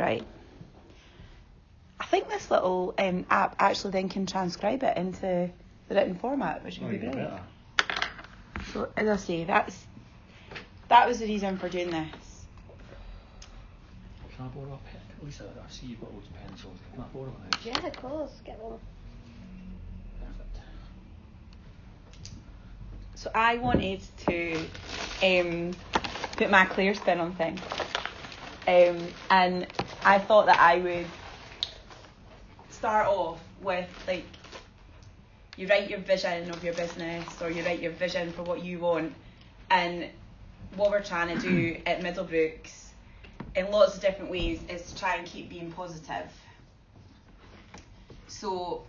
Right. I think this little app actually then can transcribe it into the written format, which would be great. Better. So, as I say, that was the reason for doing this. Can I borrow a pen? Lisa, I see you've got loads of pencils. Can I borrow one? Yeah, of course. Get one. Perfect. So I wanted to put my clear spin on things. And I thought that I would start off with, like, you write your vision of your business, or you write your vision for what you want. And what we're trying to do at Middlebrooks in lots of different ways is to try and keep being positive. So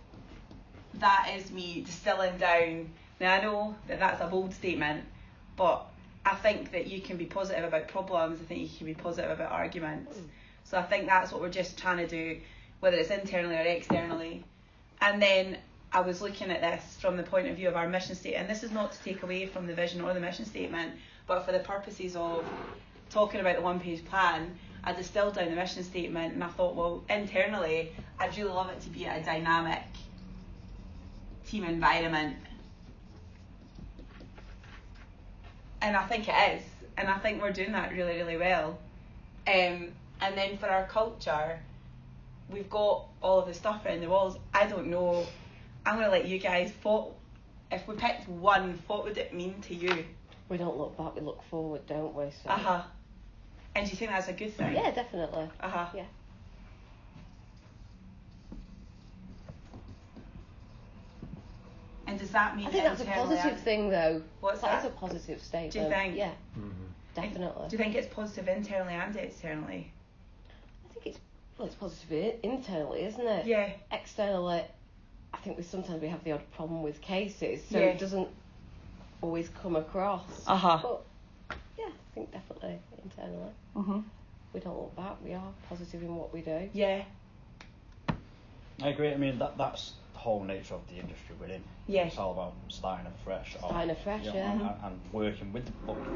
that is me distilling down. Now I know that that's a bold statement, but I think that you can be positive about problems. I think you can be positive about arguments. So I think that's what we're just trying to do, whether it's internally or externally. And then I was looking at this from the point of view of our mission statement, and this is not to take away from the vision or the mission statement, but for the purposes of talking about the one-page plan, I distilled down the mission statement, and I thought, well, internally, I'd really love it to be a dynamic team environment. And I think it is, and I think we're doing that really, really well. And then for our culture, we've got all of the stuff around the walls. I don't know. I'm going to let you guys vote. If we picked one, what would it mean to you? We don't look back, we look forward, don't we? So. And do you think that's a good thing? Yeah, definitely. Yeah. And does that mean I think that's a positive thing, though. What's that? That's a positive statement. Do you think? Yeah, definitely. Do you think it's positive internally and externally? I think it's positive internally, isn't it? Yeah. Externally, I think sometimes we have the odd problem with cases, so Yeah. it doesn't always come across. But yeah, I think definitely internally. We don't look back. We are positive in what we do. Yeah. I agree. I mean, that's the whole nature of the industry we're in. Yeah. It's all about starting afresh. Starting afresh, yeah. And working with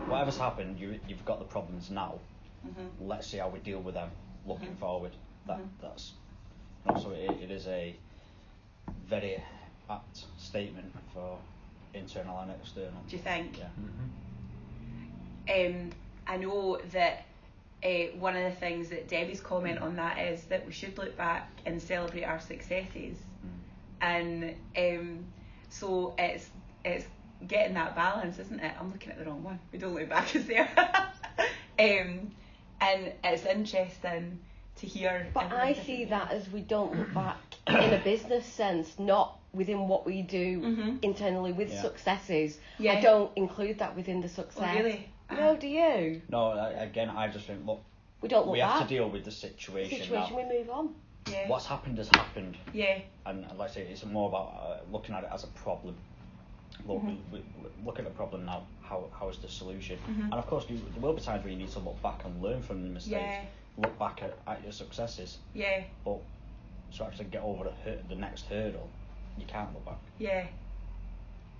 whatever's happened, you've got the problems now. Let's see how we deal with them looking forward. That's so it is a very apt statement for internal and external. Do you think? Yeah. I know that one of the things that Debbie's comment on that is that we should look back and celebrate our successes. And so it's getting that balance, isn't it? I'm looking at the wrong one. We don't look back, is there? And it's interesting to hear. But I see that as we don't look back in a business sense, not within what we do internally with successes. Yeah. I don't include that within the success. Oh, really? No, do you? No, again, I just think, look, we don't look we back. have to deal with the situation now. We move on. Yeah. What's happened has happened. Yeah. And like I say, it's more about looking at it as a problem. Look, we look at the problem now. How is the solution? And of course, there will be times where you need to look back and learn from the mistakes. Yeah. Look back at your successes. Yeah. But to actually get over the next hurdle, you can't look back. Yeah.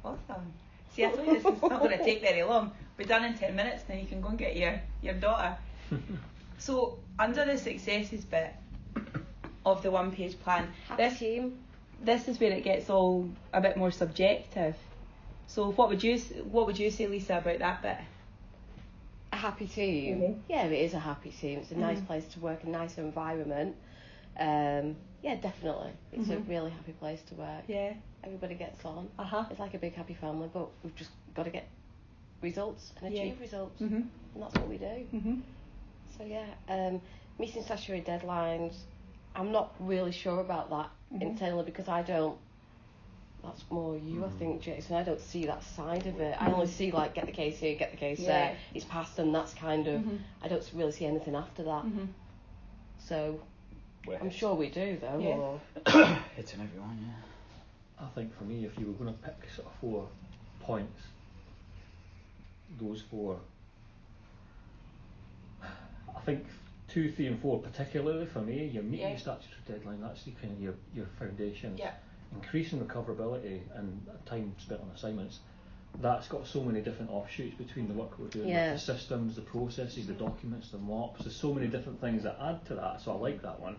Awesome. See, I thought this was not going to take very long. We're done in 10 minutes, then you can go and get your daughter. So, under the successes bit of the one-page plan, this is where it gets all a bit more subjective. So, what would you say, Lisa, about that bit? A happy team. Yeah, it is a happy team. It's a nice place to work, a nice environment. Yeah, definitely. It's a really happy place to work. Yeah. Everybody gets on. It's like a big happy family, but we've just got to get results and achieve results. And that's what we do. So yeah, meeting statutory deadlines, I'm not really sure about that internally because I don't, that's more you I think, Jason. I don't see that side of it. I only see like get the case here, get the case there, it's passed, and that's kind of, I don't really see anything after that. So I'm sure we do though. Yeah. Or Hitting everyone, yeah. I think for me, if you were going to pick sort of 4 points, those 4, I think 2, 3 and 4 particularly for me, you're meeting your statutory deadline, that's the kind of your foundation. Yeah. Increasing recoverability and time spent on assignments that's got so many different offshoots between the work we're doing with the systems, the processes, the documents, the MOPs. There's so many different things that add to that, so I like that one.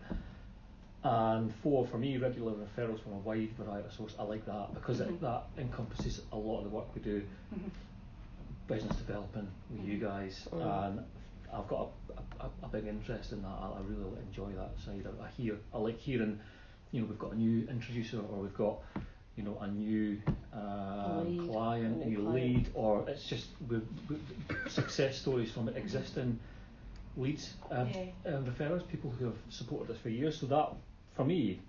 And 4, for me, regular referrals from a wide variety of sources. I like that because that encompasses a lot of the work we do, business development with you guys, and I've got a big interest in that. I really enjoy that side. I like hearing, we've got a new introducer, or we've got, a new client, new lead, or it's just we've success stories from existing leads, referrals, people who have supported us for years. So that, for me,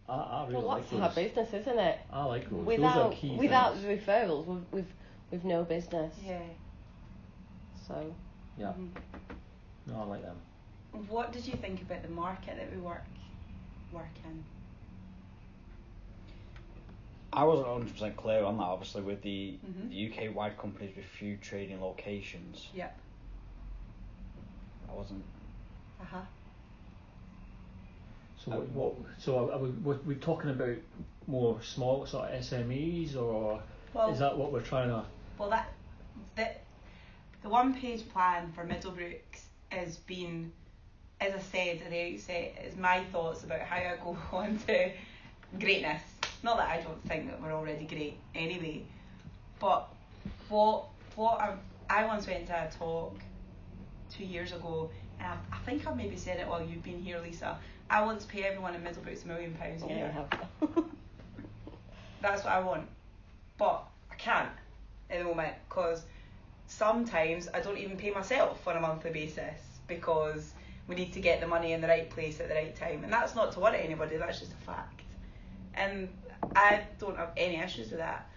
I really like those. That's our business, isn't it? I like those. Without those are key without things. the referrals, we've no business. Yeah. So. Yeah. No, I like them. What did you think about the market that we work in? I wasn't 100% clear on that, obviously, with the UK-wide companies with few trading locations. Yep. I wasn't... So are we talking about more small sort of SMEs, or is that what we're trying to... Well, the one-page plan for Middlebrooks has been, as I said at the outset, is my thoughts about how I go on to greatness. Not that I don't think that we're already great anyway, but what I once went to a talk 2 years ago, and I think I've maybe said it while you've been here, Lisa. I want to pay everyone in Middlebrooks £1 million a year. That's what I want, but I can't at the moment, because sometimes I don't even pay myself on a monthly basis, because we need to get the money in the right place at the right time, and that's not to worry anybody, that's just a fact, and I don't have any issues with that.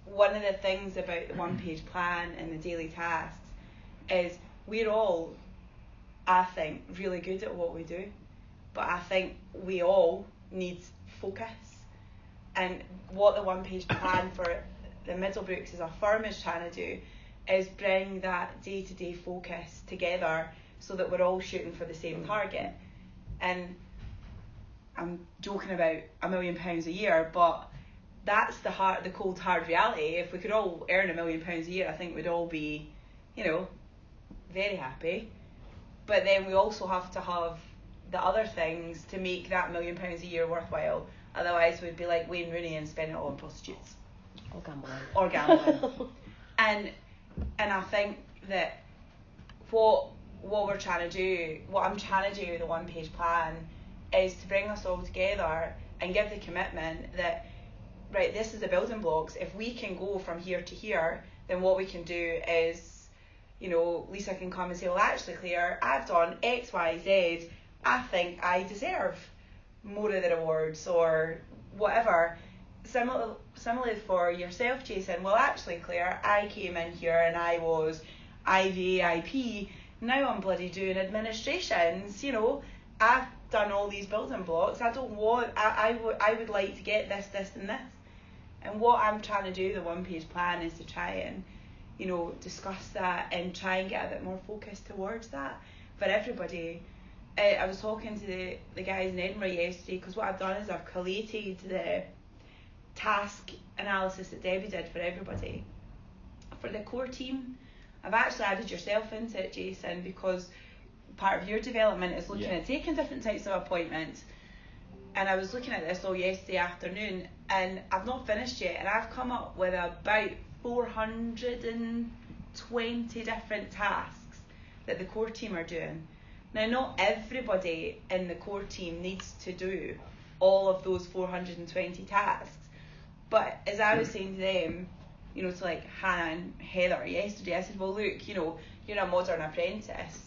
One of the things about the one-page plan and the daily tasks is we're all, I think, really good at what we do, but I think we all need focus. And what the one-page plan for the Middlebrooks as a firm is trying to do is bring that day-to-day focus together so that we're all shooting for the same target. And I'm joking about £1 million a year, but that's the cold hard reality. If we could all earn £1 million a year, I think we'd all be, very happy. But then we also have to have the other things to make that £1 million a year worthwhile. Otherwise, we'd be like Wayne Rooney and spend it all on prostitutes. Or gambling. And I think that what we're trying to do, what I'm trying to do with the one-page plan, is to bring us all together and give the commitment that, right, this is the building blocks. If we can go from here to here, then what we can do is, Lisa can come and say, well, actually, Claire, I've done X, Y, Z. I think I deserve more of the rewards, or whatever. Similarly for yourself, Jason, well, actually, Claire, I came in here and I was IVAIP. Now I'm bloody doing administrations. I've done all these building blocks. I would like to get this, and this. And what I'm trying to do, the one-page plan, is to try and, discuss that and try and get a bit more focus towards that for everybody. I was talking to the guys in Edinburgh yesterday, because what I've done is I've collated the task analysis that Debbie did for everybody. For the core team, I've actually added yourself into it, Jason, because part of your development is looking at taking different types of appointments. And I was looking at this all yesterday afternoon, and I've not finished yet, and I've come up with about 420 different tasks that the core team are doing. Now, not everybody in the core team needs to do all of those 420 tasks, but as I was saying to them, to like Hannah and Heather yesterday, I said, well, look, you're a modern apprentice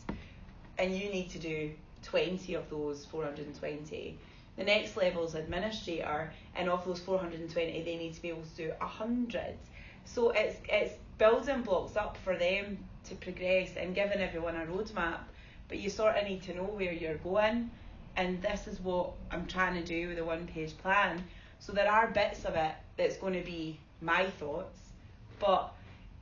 and you need to do 20 of those 420. The next level is administrator, and of those 420 they need to be able to do 100. So it's building blocks up for them to progress and giving everyone a roadmap, but you sort of need to know where you're going, and this is what I'm trying to do with a one-page plan. So there are bits of it that's going to be my thoughts, but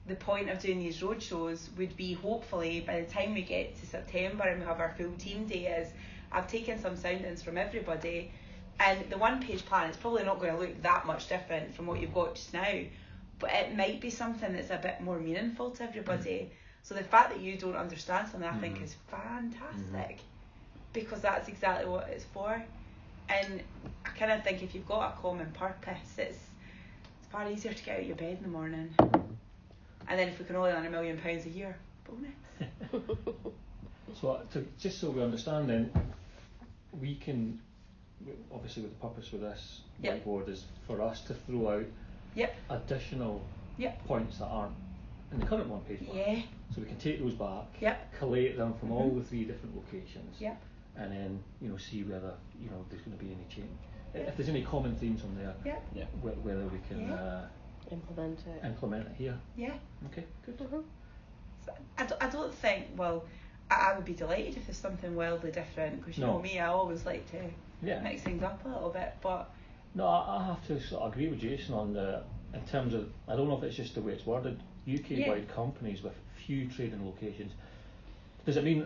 the point of doing these roadshows would be, hopefully by the time we get to September and we have our full team day, is I've taken some soundings from everybody And the one-page plan is probably not going to look that much different from what you've got just now, but it might be something that's a bit more meaningful to everybody. So the fact that you don't understand something, I think, is fantastic, because that's exactly what it's for. And I kind of think if you've got a common purpose, it's far easier to get out of your bed in the morning. And then if we can only earn £1 million a year, bonus. So just so we understand then, we can, obviously with the purpose with this whiteboard is for us to throw out additional points that aren't in the current one-page plan. Yeah. So we can take those back, collate them from all the 3 different locations, and then see whether there's going to be any change. If there's any common themes on there, whether we can implement it here. Yeah. Okay, good. So I don't think, well, I would be delighted if there's something wildly different, because you know me, I always like to mix things up a little bit, but... No, I have to sort of agree with Jason on in terms of, I don't know if it's just the way it's worded, UK-wide companies with few trading locations. Does it mean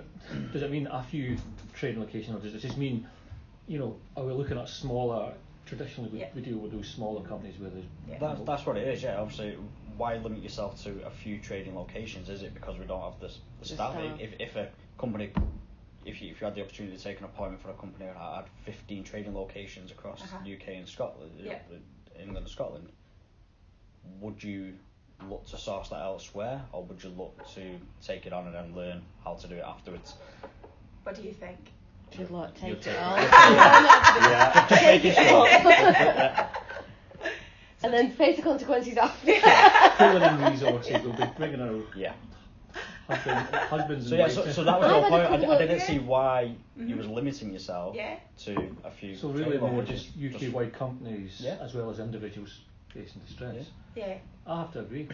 a few trading locations, or does it just mean, are we looking at smaller, traditionally we deal with those smaller companies where there's... That's what it is, obviously. Why limit yourself to a few trading locations? Is it because we don't have the staff? If a company, if you had the opportunity to take an appointment for a company that had 15 trading locations across the UK and Scotland, England and Scotland, would you look to source that elsewhere, or would you look to take it on and then learn how to do it afterwards? What do you think? Should take it on. Just making sure. And then face the consequences after. Pulling in resources, we'll be bringing our husbands and wives. So that was your point. I didn't see why you was limiting yourself to a few. So really more just UK-wide companies as well as individuals facing distress. Yeah. I have to agree.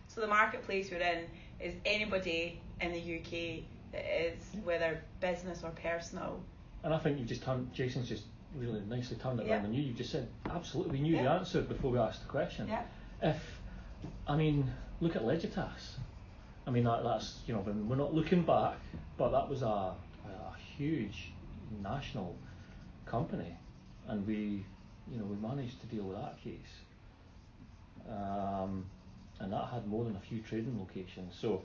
So the marketplace we're in is anybody in the UK that is, whether business or personal. And I think Jason's just really nicely turned it around on you. You just said, absolutely, we knew the answer before we asked the question. Look at Legitas. That's, we're not looking back, but that was a huge national company, and we managed to deal with that case. And that had more than a few trading locations. So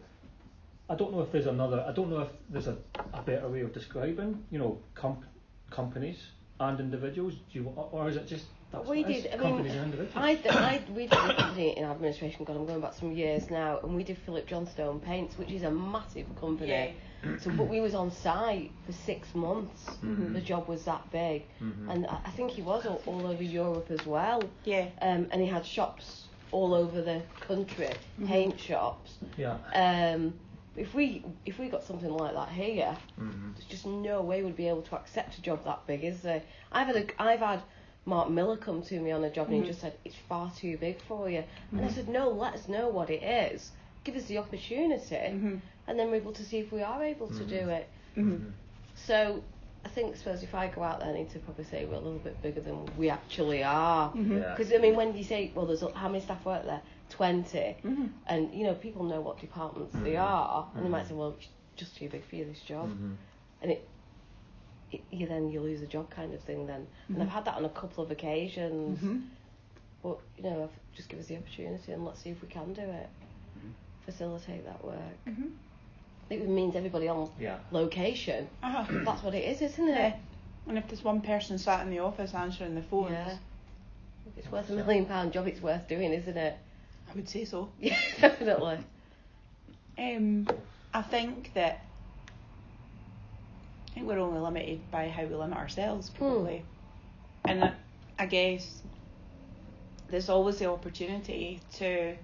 I don't know if there's a better way of describing, companies and individuals. Or is it just companies and individuals? We did a company in administration. God, I'm going back some years now, and we did Philip Johnstone Paints, which is a massive company. Yeah. So, but we was on site for 6 months. The job was that big, and I think he was all over Europe as well. Yeah. And he had shops all over the country, paint shops. Yeah. If we got something like that here, there's just no way we'd be able to accept a job that big, is there? I've had Mark Miller come to me on a job and he just said, it's far too big for you. And I said, no, let us know what it is. Give us the opportunity, and then we're able to see if we are able to do it. So I suppose if I go out there, I need to probably say we're a little bit bigger than we actually are. Because when you say, well, there's how many staff work there? 20, and people know what departments they are, and they might say, well, it's just too big for you, this job, and you lose a job kind of thing then. And I've had that on a couple of occasions, but just give us the opportunity and let's see if we can do it, facilitate that work. It means everybody on location. That's what it is, isn't it? Yeah. And if there's one person sat in the office answering the phones, if it's worth £1 million job, it's worth doing, isn't it? I would say so. Yeah, definitely. I think we're only limited by how we limit ourselves, probably. And I guess there's always the opportunity to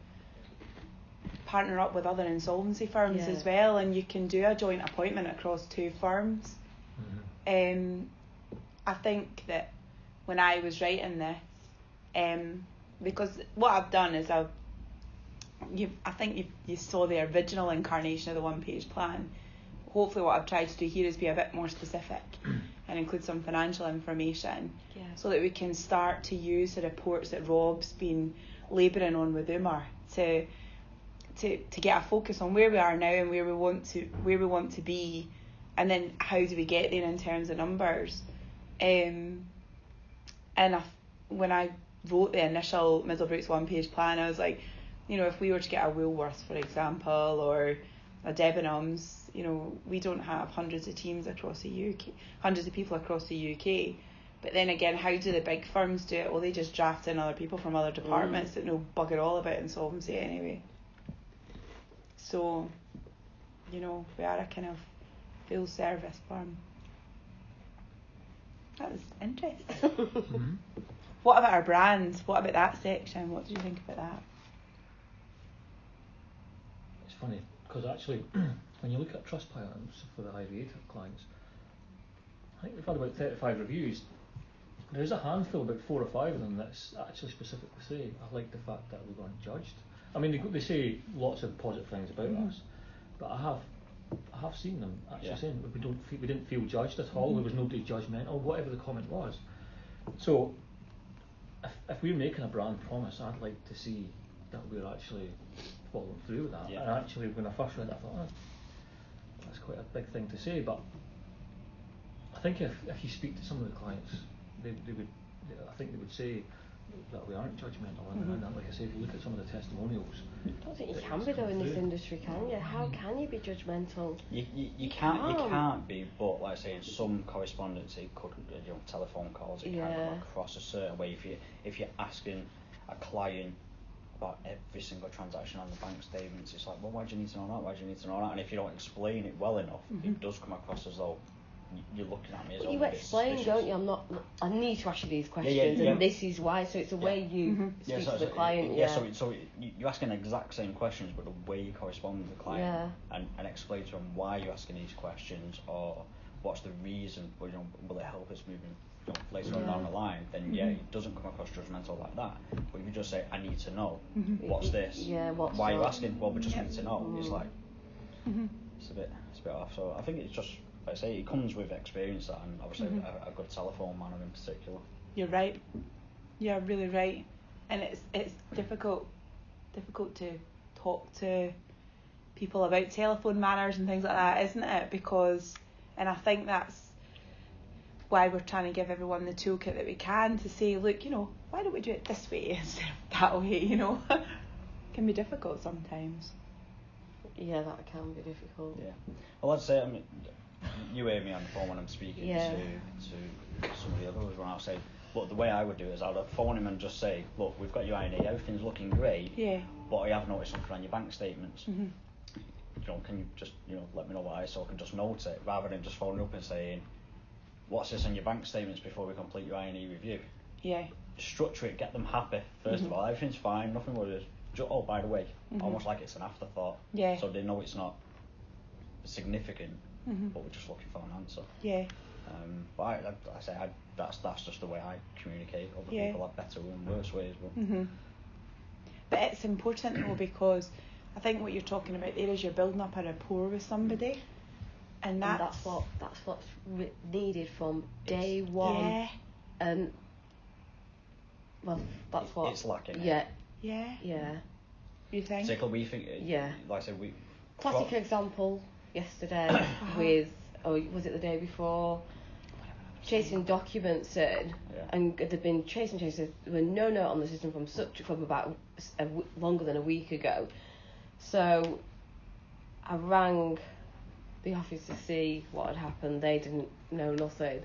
partner up with other insolvency firms as well, and you can do a joint appointment across 2 firms. I think that when I was writing this, because what I've done is I think you saw the original incarnation of the one-page plan. Hopefully what I've tried to do here is be a bit more specific and include some financial information so that we can start to use the reports that Rob's been labouring on with Umar to get a focus on where we are now and where we want to be, and then how do we get there in terms of numbers. And when I wrote the initial Middlebrooks one-page plan, I was like, you know, if we were to get a Woolworths, for example, or a Debenhams, you know, we don't have hundreds of teams across the UK, hundreds of people across the UK. But then again, how do the big firms do it? Well, they just draft in other people from other departments that know bugger all about insolvency anyway. So, you know, we are a kind of full service firm. That was interesting. What about our brands? What about that section? What do you think about that? It's funny, because actually, when you look at Trustpilot for the IVA clients, I think we've had about 35 reviews. There's a handful, about 4 or 5 of them, that's actually specifically say, I like the fact that we weren't judged. I mean, they say lots of positive things about us, but I have seen them actually saying we didn't feel judged at all. There was nobody judgmental, whatever the comment was. So, if we're making a brand promise, I'd like to see that we're actually following through with that. And actually, when I first read it, I thought, that's quite a big thing to say. But I think if you speak to some of the clients, they would, I think they would say that we aren't judgmental. And like I say, if you look at some of the testimonials, I don't think you can be though in this industry, can you? How can you be judgmental? You can't be, but like I say, in some correspondence, it could, you know, telephone calls, it can come across a certain way. If you're asking a client about every single transaction on the bank statements, it's like, well, why do you need to know that? Why do you need to know that? And if you don't explain it well enough, it does come across as though you're looking at me as you explain, don't you? I need to ask you these questions, and this is why. So it's the way you speak to the client. So you're asking the exact same questions, but the way you correspond with the client and explain to them why you're asking these questions, or what's the reason, or, you know, will it help us moving, you know, later on down the line, then it doesn't come across judgmental like that. But if you just say, I need to know, what's this? Why are you asking? Well, we just need to know. It's like, it's a bit off. So I think it's just, like I say, it comes with experience, and obviously a good telephone manner in particular. You're right. You're really right. And it's difficult to talk to people about telephone manners and things like that, isn't it? Because, and I think that's why we're trying to give everyone the toolkit that we can to say, look, you know, why don't we do it this way instead of that way, you know? It can be difficult sometimes. Yeah, that can be difficult. Yeah. Well, I'd say, I mean, you hear me on the phone when I'm speaking to some of the others when I'll say, look, the way I would do it is I'd phone him and just say, look, we've got your INA, everything's looking great, but I have noticed something on your bank statements. You know, can you just, you know, let me know what I saw, I can just note it, rather than just phoning up and saying, what's this on your bank statements before we complete your INA review? Structure it, get them happy, first of all, everything's fine, nothing worries. Oh, by the way, almost like it's an afterthought, so they know it's not significant, but we're just looking for an answer. But I say that's just the way I communicate. Other people have better and worse ways, but it's important though, because I think what you're talking about there is you're building up a rapport with somebody, and that's what's needed from day one. And well, that's what it's lacking. You think? Particularly, we think. Like I said, we. Classic example yesterday with, was it the day before? Chasing documents in, and they've been chasing. There were no note on the system from about longer than a week ago. So I rang the office to see what had happened. They didn't know nothing.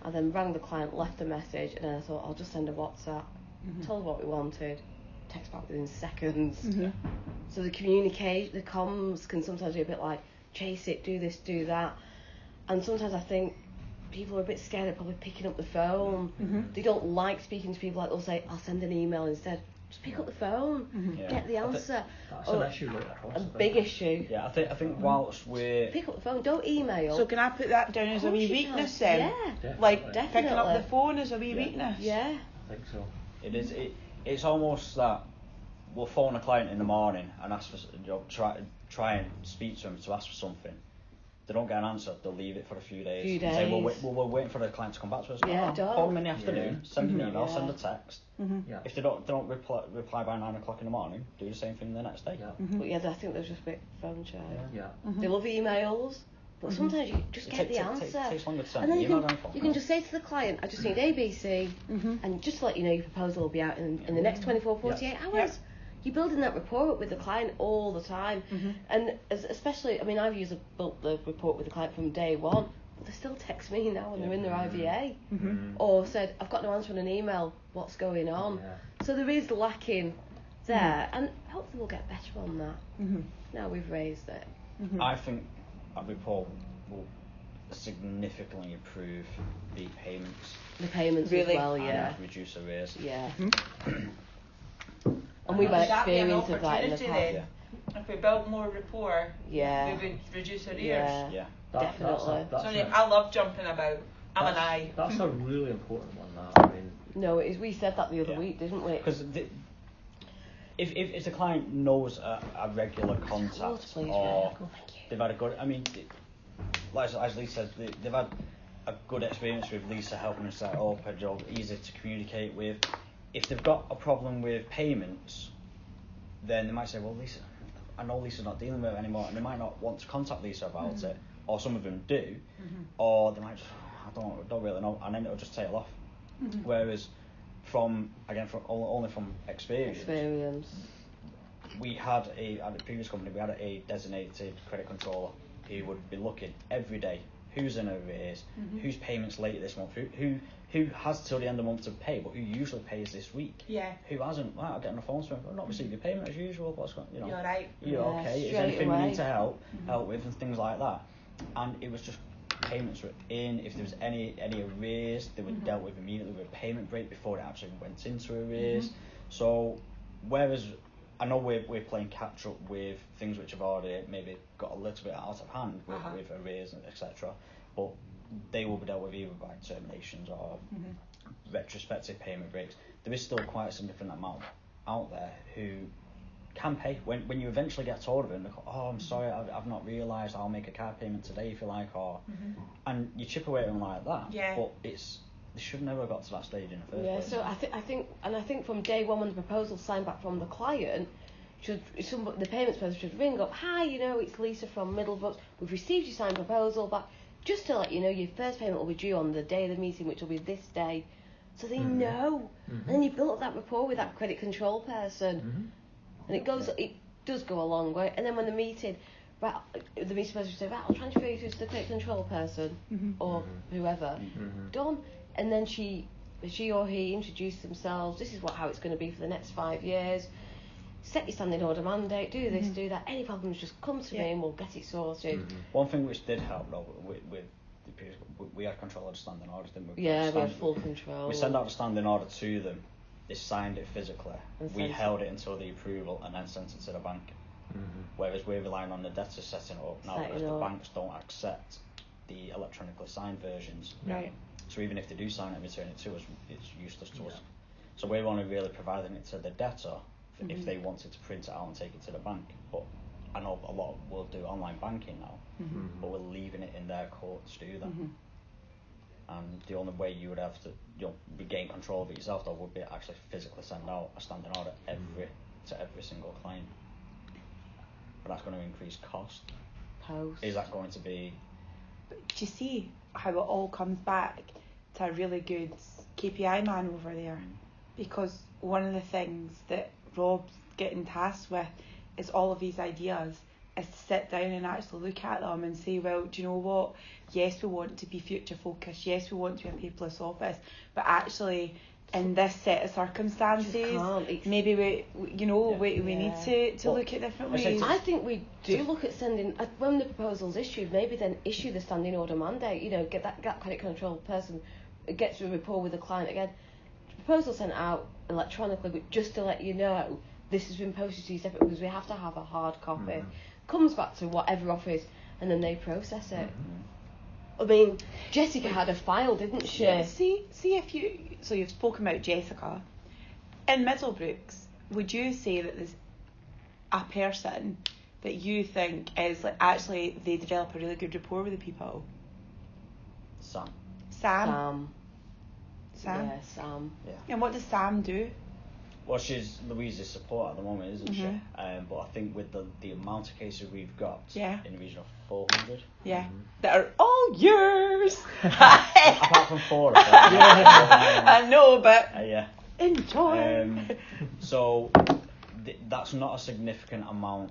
I then rang the client, left a message, and then I thought I'll just send a WhatsApp, told her what we wanted, text back within seconds. So the communication, the comms can sometimes be a bit like, chase it, do this, do that, and sometimes I think people are a bit scared of probably picking up the phone. They don't like speaking to people, like they'll say, I'll send an email instead. Just pick up the phone, get the answer. That's an issue right across. A big issue. Yeah, I think whilst we're... Pick up the phone, don't email. So can I put that down as a wee weakness then? Yeah, definitely. Like picking up the phone as a wee weakness? Yeah. I think so. It is. It's almost that we'll phone a client in the morning and ask for, you know, try and speak to them to ask for something. They don't get an answer, they'll leave it for a few days. And say, we're waiting for the client to come back to us. Call them in the afternoon, send an email, send a text. If they don't reply by 9 o'clock in the morning, do the same thing the next day. But I think they're just a bit phone shy. They love emails, But sometimes you just get the answer. It takes longer to send and then you can just say to the client, I just need A, B, C, and just to let you know, your proposal will be out in the next 24, 48 hours. Yep. You're building that rapport up with the client all the time. And especially, I mean, I've built the rapport with the client from day one, but they still text me now when they're in their IVA. Or said, I've got no answer on an email, what's going on? So there is lacking there, and hopefully we'll get better on that. Now we've raised it. I think a report will significantly improve the payments. The payments as well, and reduce arrears. Yeah. And we've had experience of that in the past. If we built more rapport, we would reduce arrears. Yeah. Definitely. I love jumping about. I'm an eye. That's a really important one. That, I mean. No, we said that the other week, didn't we? Because if the client knows a regular contact or they've had a good, I mean, as Lisa said, they've had a good experience with Lisa helping them set up, a job easy to communicate with. If they've got a problem with payments, then they might say, well, Lisa, I know Lisa's not dealing with it anymore, and they might not want to contact Lisa about it, or some of them do, or they might just, I don't really know, and then it'll just tail off. Whereas only from experience, we had at the previous company, we had a designated credit controller who would be looking every day who's in arrears, whose payments late this month, who has till the end of the month to pay, but who usually pays this week. Who hasn't? I'll get on the phone to him. I've not received your payment as usual. What's going? You're right. You're okay. Is there anything we need to help with and things like that? And it was just payments were in. If there was any arrears, they were dealt with immediately with a payment break before it actually went into arrears. So whereas I know we're playing catch up with things which have already maybe got a little bit out of hand with arrears and etc. But they will be dealt with either by terminations or retrospective payment breaks. There is still quite a significant amount out there who can pay. When you eventually get told of it, and they go, oh, I'm sorry, I've not realised, I'll make a card payment today if you like, or and you chip away at them like that. But they should never have got to that stage in the first place. So I think from day one when the proposal's signed back from the client, the payments person should ring up, hi, it's Lisa from Middlebrook, we've received your signed proposal back, just to let you know your first payment will be due on the day of the meeting, which will be this day, so they know. And then you build up that rapport with that credit control person, and it does go a long way. And then when the meeting person says, right, I'll transfer you to the credit control person or whoever, done. And then she or he introduce themselves. This is how it's going to be for the next 5 years. Set your standing order mandate. Do this, do that. Any problems, just come to me and we'll get it sorted. One thing which did help though with the previous, we had control of the standing orders, didn't we? Yeah, we had full control. We sent out the standing order to them. They signed it physically. We held it until the approval and then sent it to the bank. Whereas we're relying on the debtor setting it up now because the banks don't accept the electronically signed versions. Right. So even if they do sign it and return it to us, it's useless to us. So we're only really providing it to the debtor if they wanted to print it out and take it to the bank. But I know a lot will do online banking now, but we're leaving it in their court to do that. And the only way you would have to regain control of it yourself though would be actually physically send out a standing order to every single client. But that's going to increase cost. Is that going to be... But do you see how it all comes back to a really good KPI man over there? Because one of the things that Rob's getting tasked with is all of these ideas, is to sit down and actually look at them and say, well, do you know what? Yes, we want to be future focused. Yes, we want to be a paperless office. But actually, in this set of circumstances, maybe we need to look at different ways. I think we do look at sending, when the proposal's issued, maybe then issue the standing order mandate, get that credit control person, gets a rapport with the client again. Proposal sent out electronically, but just to let you know, this has been posted to you separately because we have to have a hard copy. Comes back to whatever office, and then they process it. I mean, Jessica had a file, didn't she? Yeah. See if you've spoken about Jessica. In Middlebrooks, would you say that there's a person that you think is actually they develop a really good rapport with the people? Sam? Yeah, Sam. Yeah. And what does Sam do? Well, she's Louise's support at the moment, isn't she? But I think with the amount of cases we've got in the region of 400. Yeah. That are all yours. Apart from 4 of them. I know, but enjoy. So that's not a significant amount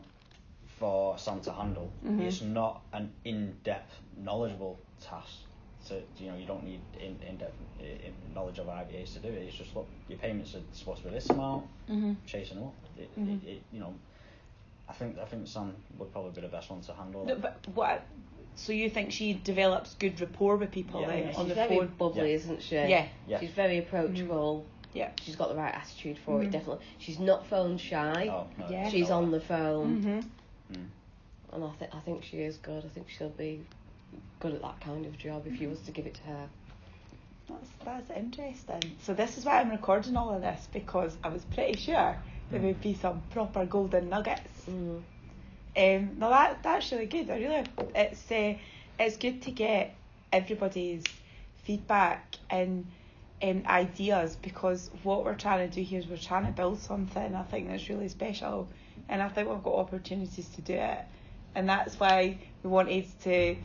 for Sam to handle. It's not an in-depth, knowledgeable task. So you don't need in-depth knowledge of IVAs to do it. It's just, look, your payments are supposed to be this amount, chasing them up. I think Sam would probably be the best one to handle it. But what? So you think she develops good rapport with people on she's the very phone? bubbly, isn't she? Yeah. She's very approachable. Yeah. She's got the right attitude for it, definitely. She's not phone shy. Oh, no, Yeah. She's on the phone. And I think she is good. I think she'll be good at that kind of job if you was to give it to her. That's interesting. So this is why I'm recording all of this, because I was pretty sure there would be some proper golden nuggets. No, that's really good. It's good to get everybody's feedback and ideas, because what we're trying to do here is we're trying to build something I think that's really special, and I think we've got opportunities to do it, and that's why we wanted to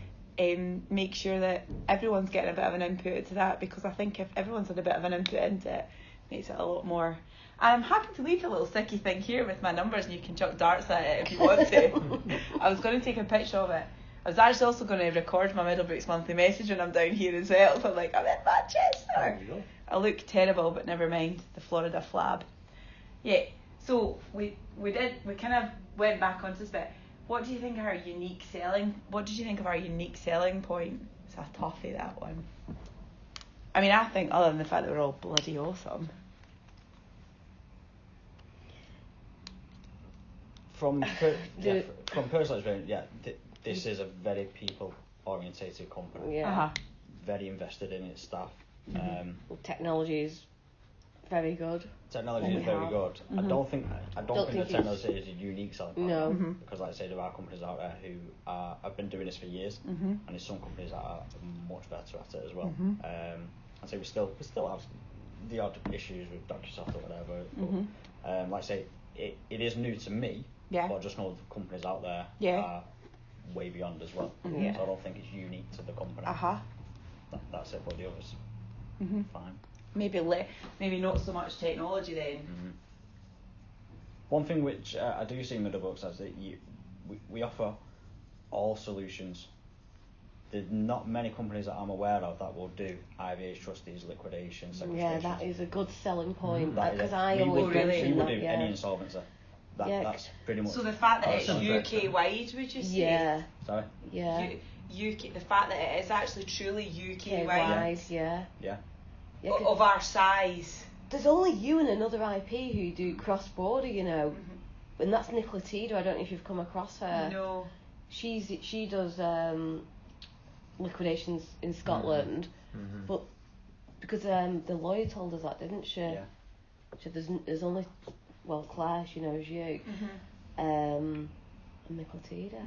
make sure that everyone's getting a bit of an input to that, because I think if everyone's had a bit of an input into it, it makes it a lot more. And I'm happy to leave the little sticky thing here with my numbers, and you can chuck darts at it if you want to. I was going to take a picture of it. I was actually also going to record my Middlebrooks monthly message when I'm down here as well, so I'm like, I'm in Manchester. I look terrible, but never mind, the Florida flab. Yeah, so we kind of went back onto this bit. What did you think of our unique selling point? It's a toughie, that one. I mean, I think other than the fact that we're all bloody awesome. From personal experience, this is a very people-orientated company. Yeah. Very invested in its staff. Technology is very good. Technology is very good. I don't think the technology is a unique selling point. No. Because, like I say, there are companies out there who have been doing this for years, and there's some companies that are much better at it as well. I say we still have the odd issues with DocuSoft or whatever. But, like I say, it is new to me. Yeah. But I just know the companies out there are way beyond as well. So I don't think it's unique to the company. That's it for the others. Fine. Maybe not so much technology then. One thing which I do see in Middlebrook's is that we offer all solutions. There's not many companies that I'm aware of that will do IVAs, trustees, liquidation, sequestrations. Yeah, that is a good selling point. Because we would do any insolvency. That's pretty much. So the fact that it's UK wide, would you say? Yeah. Sorry? Yeah. UK. The fact that it is actually truly UK wide. Yeah. Of our size. There's only you and another IP who do cross-border, and that's Nicola Tido. I don't know if you've come across her. No. She does liquidations in Scotland, but because the lawyer told us that, didn't she? Yeah. So there's only, Claire, she knows you, and Nicola Tido.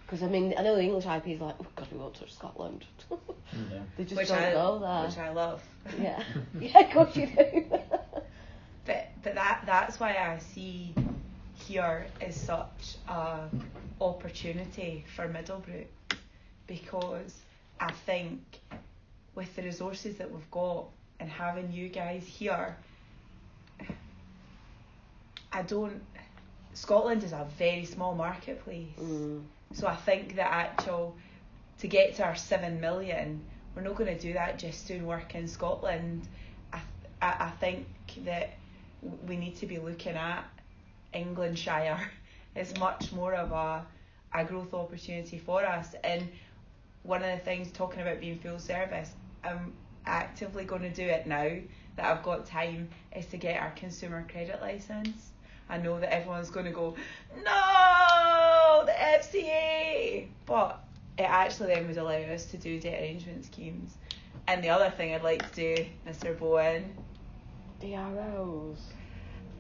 Because I know the English IP is like, oh God, we won't touch Scotland. They just don't go there. Which I love. Yeah, yeah, of course you do. But that's why I see here is such a opportunity for Middlebrook, because I think with the resources that we've got and having you guys here, Scotland is a very small marketplace. So I think that to get to our 7 million, we're not going to do that just doing work in Scotland. I think that we need to be looking at Englandshire as much more of a growth opportunity for us. And one of the things, talking about being full service, I'm actively going to do it now that I've got time, is to get our consumer credit licence. I know that everyone's going to go, no, the FCA, but it actually then would allow us to do debt arrangement schemes. And the other thing I'd like to do, Mr. Bowen, DROs.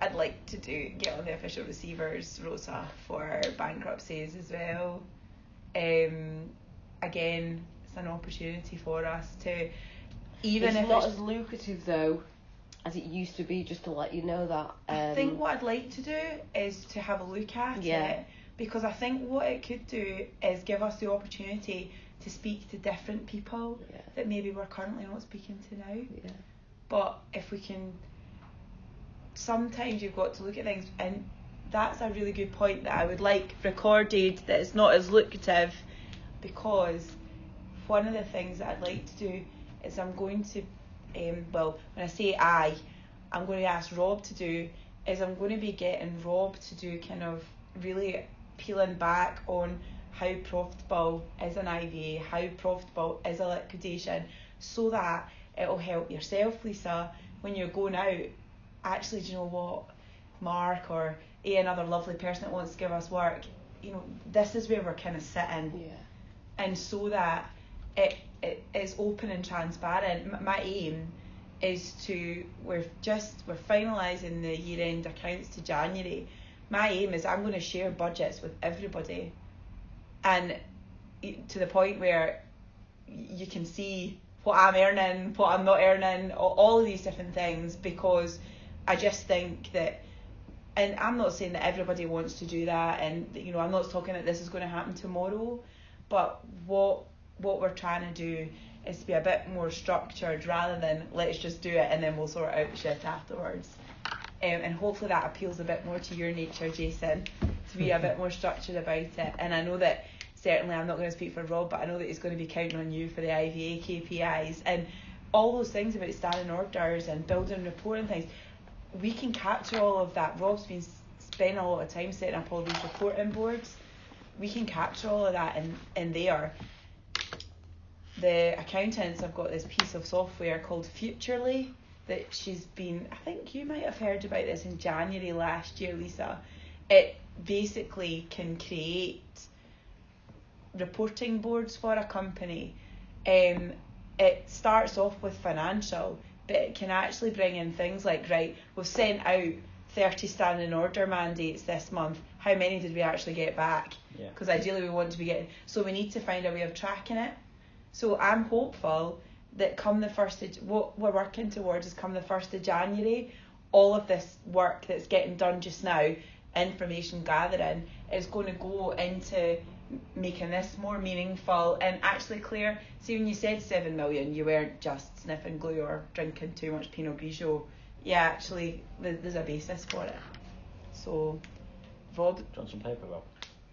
I'd like to get on the official receivers rota for bankruptcies as well. Again, it's an opportunity for us to, even it's if not as lucrative though. as it used to be, just to let you know that. I think what I'd like to do is to have a look at it, because I think what it could do is give us the opportunity to speak to different people that maybe we're currently not speaking to now. Yeah. But if we can, sometimes you've got to look at things, and that's a really good point that I would like recorded, that it's not as lucrative, because one of the things that I'd like to do is I'm going to, when I say I'm going to ask Rob to do, is I'm going to be getting Rob to do kind of really peeling back on how profitable is an IVA, how profitable is a liquidation, so that it'll help yourself, Lisa, when you're going out. Actually, do you know what, Mark, or another lovely person that wants to give us work, this is where we're kind of sitting, and so that it is open and transparent. My aim is we're finalising the year-end accounts to January. My aim is I'm going to share budgets with everybody, and to the point where you can see what I'm earning, what I'm not earning, all of these different things, because I just think that, and I'm not saying that everybody wants to do that, and I'm not talking that this is going to happen tomorrow, but what we're trying to do is to be a bit more structured, rather than let's just do it and then we'll sort out the shit afterwards. And hopefully that appeals a bit more to your nature, Jason, to be a bit more structured about it. And I know that, certainly I'm not going to speak for Rob, but I know that he's going to be counting on you for the IVA KPIs and all those things about standing orders and building rapport and things. We can capture all of that. Rob's been spending a lot of time setting up all these reporting boards. We can capture all of that in there. The accountants have got this piece of software called Futurely that she's been, I think you might have heard about this in January last year, Lisa. It basically can create reporting boards for a company. It starts off with financial, but it can actually bring in things like, right, we've sent out 30 standing order mandates this month. How many did we actually get back? Because ideally we want to be getting, so we need to find a way of tracking it. So I'm hopeful that come the 1st of, what we're working towards is come the 1st of January, all of this work that's getting done just now, information gathering, is going to go into making this more meaningful. And actually, Claire, see, when you said 7 million, you weren't just sniffing glue or drinking too much Pinot Grigio. Yeah, actually, there's a basis for it. So, Rob, do you want some paper, Rob?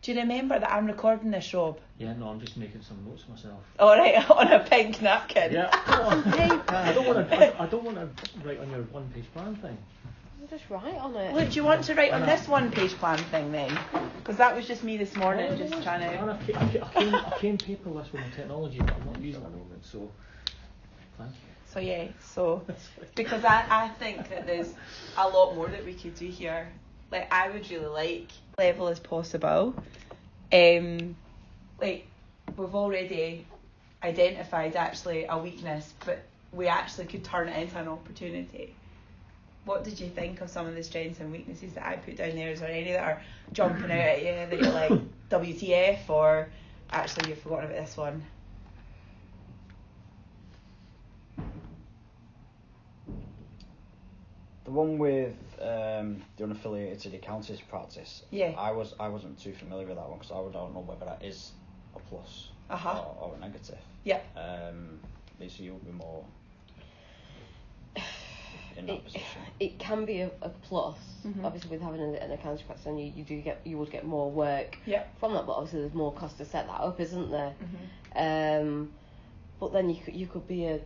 Do you remember that I'm recording this, Rob? Yeah, no, I'm just making some notes myself. All right, on a pink napkin. Yeah. I don't want to write on your one-page plan thing. Just write on it. Look, do you want to write on this one-page plan thing then? Because that was just me this morning, just trying to. I came paperless with my technology, but I'm not using it at the moment, so thank you. So because I think that there's a lot more that we could do here. Like, I would really like level as possible. Like, we've already identified actually a weakness, but we actually could turn it into an opportunity. What did you think of some of the strengths and weaknesses that I put down there? Is there any that are jumping out at you that you're like, WTF, or actually you've forgotten about this one? The one with the unaffiliated accountancy practice. Yeah. I wasn't too familiar with that one, because I don't know whether that is a plus or a negative. Yeah. So you'll be more in that position. It can be a plus. Mm-hmm. Obviously, with having an accounting practice, and you would get more work from that. But obviously, there's more cost to set that up, isn't there? Mm-hmm. But then you could be a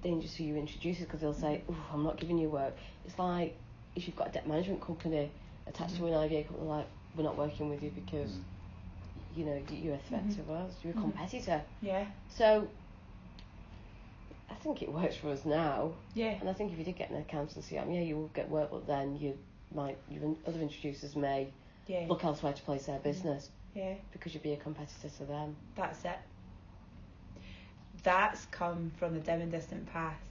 danger to your introducers, because they'll say, "Oh, I'm not giving you work." It's like if you've got a debt management company attached to an IVA company, like, we're not working with you because you're a threat to us. You're a competitor. Yeah. So I think it works for us now. Yeah. And I think if you did get an accountancy arm, you will get work, but then your other introducers may look elsewhere to place their business. Yeah. Because you'd be a competitor to them. That's it. That's come from the dim and distant past.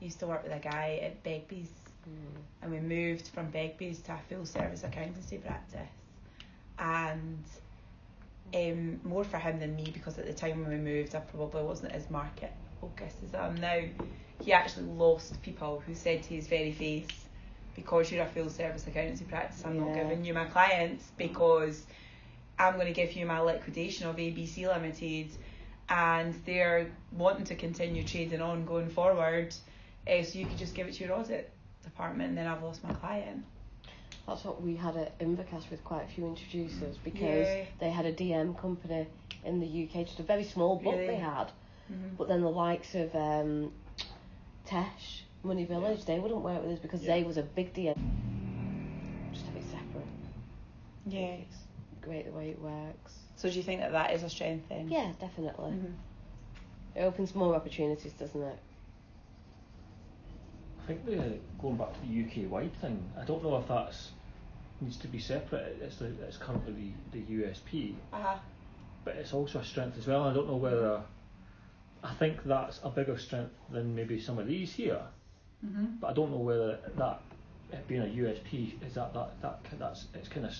I used to work with a guy at Begbie's, and we moved from Begbie's to a full service accountancy practice. And more for him than me, because at the time when we moved, I probably wasn't his market. focus is that now he actually lost people who said to his very face, because you're a full service accountancy practice, I'm not giving you my clients because I'm going to give you my liquidation of ABC Limited, and they're wanting to continue trading on going forward, so you could just give it to your audit department, and then I've lost my client. That's what we had at Invacast with quite a few introducers, because they had a DM company in the UK, just a very small book they had, but then the likes of Tesh, Money Village, they wouldn't work with us because they was a big DM. Just a bit separate. Yeah. It's great the way it works. So do you think that is a strength then? Yeah, definitely. It opens more opportunities, doesn't it? I think going back to the UK-wide thing, I don't know if that's needs to be separate. It's currently the USP, but it's also a strength as well. I don't know whether I think that's a bigger strength than maybe some of these here, but I don't know whether that it being a USP is that's it's kind of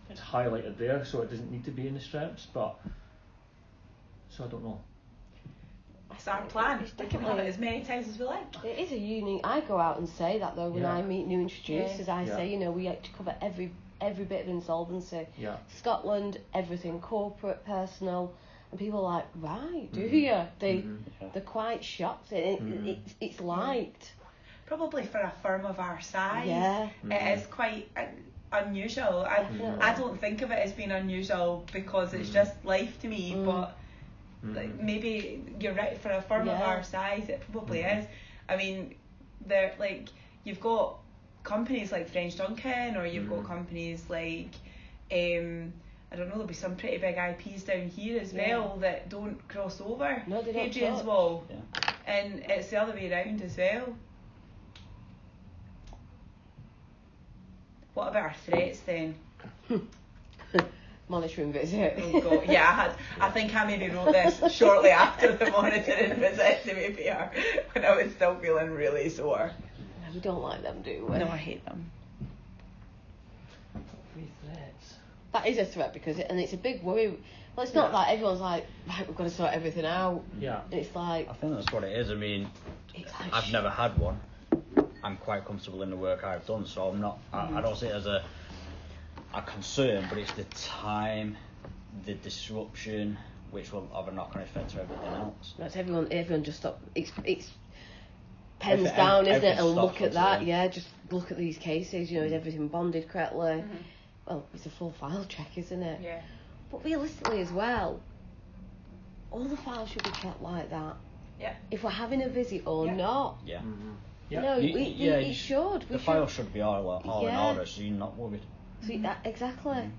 it's highlighted there, so it doesn't need to be in the strengths. But so I don't know. It's our plan. We can have it as many times as we like. It is a unique. I go out and say that though when I meet new introducers. I say, you know, we like to cover every bit of insolvency. Scotland, everything, corporate, personal, and people are like, right, do you? They're quite shocked. It's liked. Probably for a firm of our size, it is quite unusual. I don't think of it as being unusual because it's just life to me, but like, maybe you're right, for a firm of our size it probably is. I mean, they're like, you've got companies like French Duncan, or you've got companies like I don't know, there'll be some pretty big IPs down here as well that don't cross over Hadrian's Wall, and it's the other way around as well. What about our threats then? Monitoring visit. Oh God, I think I maybe wrote this shortly after the monitoring visit, to be fair, when I was still feeling really sore. No, we don't like them, do we? No, I hate them. Free threats. That is a threat because it's a big worry. Well, it's not like everyone's like, right, we've got to sort everything out. Yeah. It's like, I think that's what it is. I mean, I've never had one. I'm quite comfortable in the work I've done, so I'm not. I don't see it as a concern, but it's the time, the disruption, which will have a knock-on effect to everything else. That's everyone just stop. It's pens down, isn't it? And look at that. Yeah, just look at these cases. You know, is everything bonded correctly? Well, it's a full file check, isn't it? Yeah. But realistically as well, all the files should be kept like that. Yeah. If we're having a visit or not. Yeah. Yeah. No, it should. The file should be all in order, so you're not worried. So exactly.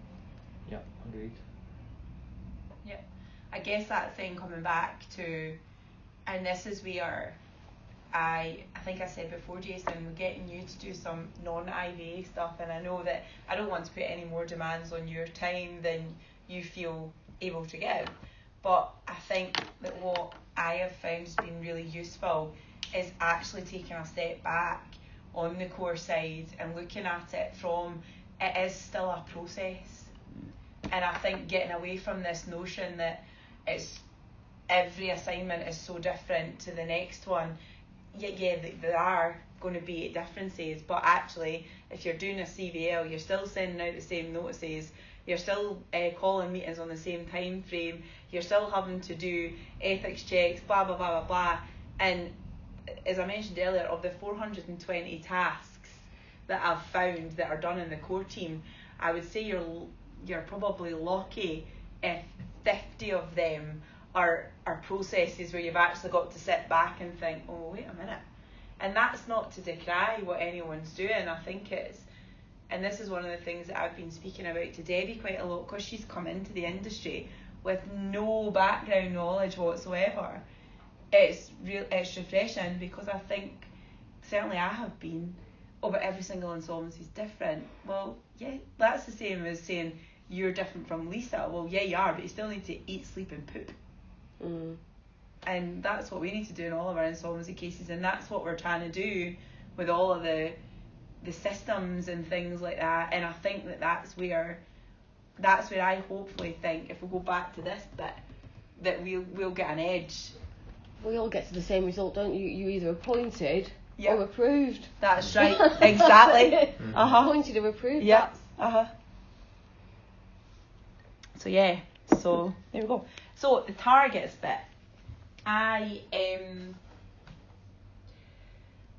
Yeah, agreed. Yeah, I guess that's then coming back to, and this is where I think I said before, Jason, we're getting you to do some non-IVA stuff, and I know that I don't want to put any more demands on your time than you feel able to give, but I think that what I have found has been really useful is actually taking a step back on the core side and looking at it from, it is still a process, and I think getting away from this notion that it's every assignment is so different to the next one. There are going to be differences, but actually if you're doing a CVL, you're still sending out the same notices, you're still calling meetings on the same time frame, you're still having to do ethics checks, blah blah blah blah blah. And as I mentioned earlier, of the 420 tasks that I've found that are done in the core team, I would say you're probably lucky if 50 of them are processes where you've actually got to sit back and think, oh wait a minute. And that's not to decry what anyone's doing. I think it's, and this is one of the things that I've been speaking about to Debbie quite a lot, because she's come into the industry with no background knowledge whatsoever. It's refreshing, because I think, certainly I have been, but every single insolvency is different. Well, yeah, that's the same as saying you're different from Lisa. Well, yeah, you are, but you still need to eat, sleep and poop. And that's what we need to do in all of our insolvency cases, and that's what we're trying to do with all of the systems and things like that. And I think that's where I hopefully think, if we go back to this bit, that we'll get an edge we all get to the same result, don't you? You're either appointed or approved. That's right. Exactly. Appointed or approved. Yeah. So yeah. So there we go. So the targets bit. I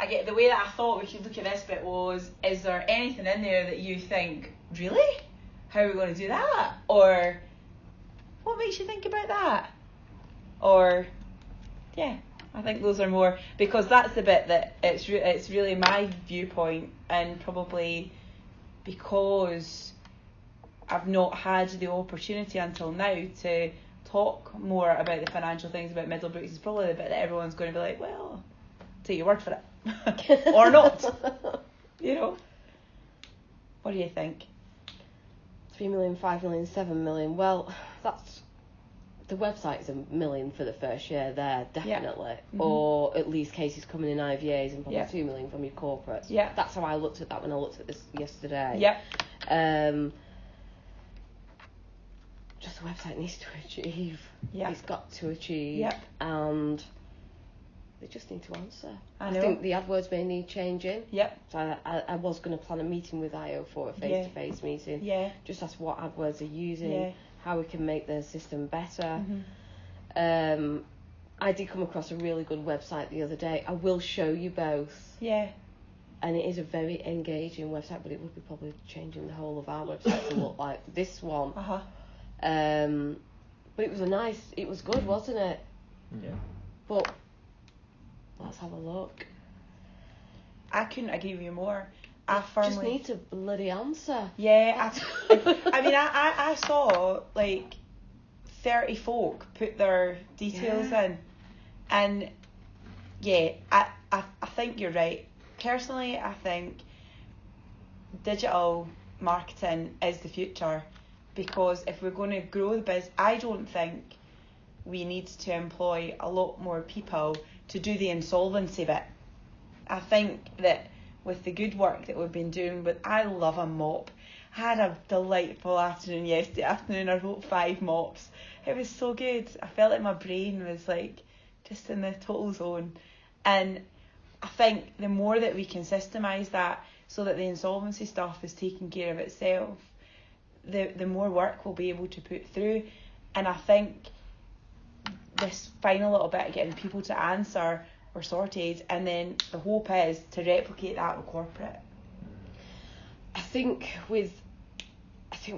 get the way that I thought we could look at this bit was, is there anything in there that you think, really? How are we going to do that? Or what makes you think about that? Or yeah, I think those are more, because that's the bit that it's really my viewpoint, and probably because I've not had the opportunity until now to talk more about the financial things about Middlebrooks, is probably the bit that everyone's going to be like, well, take your word for it. Or not. You know? What do you think? 3 million, 5 million, 7 million. Well, that's, the website's $1 million for the first year there, definitely. Yeah. Or at least cases coming in IVAs, and probably 2 million from your corporates. Yeah. That's how I looked at that when I looked at this yesterday. Yeah. Just the website needs to achieve. Yeah. It's got to achieve. Yeah. And they just need to answer. I think the AdWords may need changing. Yep. So I was going to plan a meeting with IO for a face-to-face meeting. Yeah. Just ask what AdWords are using, how we can make the system better. Mm-hmm. I did come across a really good website the other day. I will show you both. Yeah. And it is a very engaging website, but it would be probably changing the whole of our website to look like this one. But it was good, wasn't it? Yeah. But let's have a look. I couldn't agree with you more. I just need to bloody answer. Yeah, I saw like 30 folk put their details in, and I think you're right. Personally, I think digital marketing is the future, because if we're going to grow the business, I don't think we need to employ a lot more people to do the insolvency bit. I think that with the good work that we've been doing, but I love a mop. I had a delightful afternoon yesterday afternoon. I wrote 5 mops. It was so good. I felt like my brain was like just in the total zone. And I think the more that we can systemise that so that the insolvency stuff is taking care of itself, the more work we'll be able to put through. And I think this final little bit of getting people to answer or sorted, and then the hope is to replicate that with corporate. I think we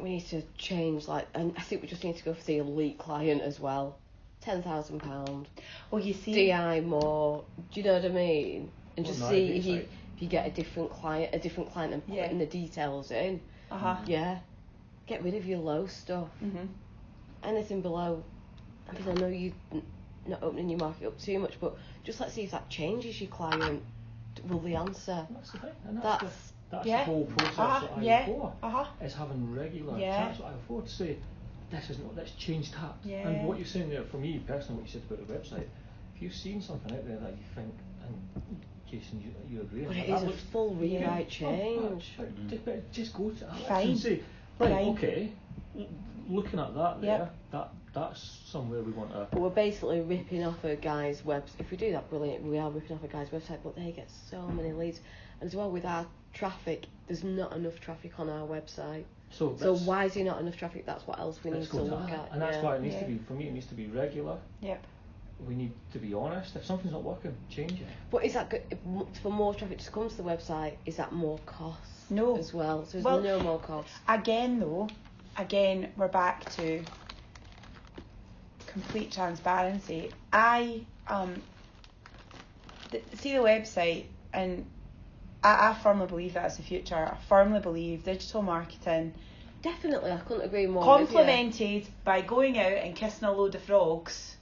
need to change, and I think we just need to go for the elite client as well. £10,000. Well, you see, DI more. Do you know what I mean? And just see if you get a different client, and putting the details in. Yeah. Get rid of your low stuff. Mm-hmm. Anything below. I mean, I know you're not opening your market up too much, but just let's see if that changes your client. Will they answer? That's the thing. And that's the whole process that I go for. Is having regular chats with I4 to say, let's change that. Yeah. And what you're saying there, for me personally, what you said about the website, if you've seen something out there that you think, and Jason, you agree, but it is a full rewrite change. Just go to Alex and say, okay, looking at that there, that's somewhere we want to... But we're basically ripping off a guy's website. If we do that, brilliant, we are ripping off a guy's website, but they get so many leads. And as well with our traffic, there's not enough traffic on our website. So why is there not enough traffic? That's what else we need to look at. And that's why it needs to be, for me, it needs to be regular. Yep. We need to be honest. If something's not working, change it. But is that good? For more traffic to come to the website, is that more cost? No. As well. So there's no more cost. Again, we're back to complete transparency. I see the website, and I firmly believe that's the future. I firmly believe digital marketing. Definitely, I couldn't agree more. Complemented by going out and kissing a load of frogs.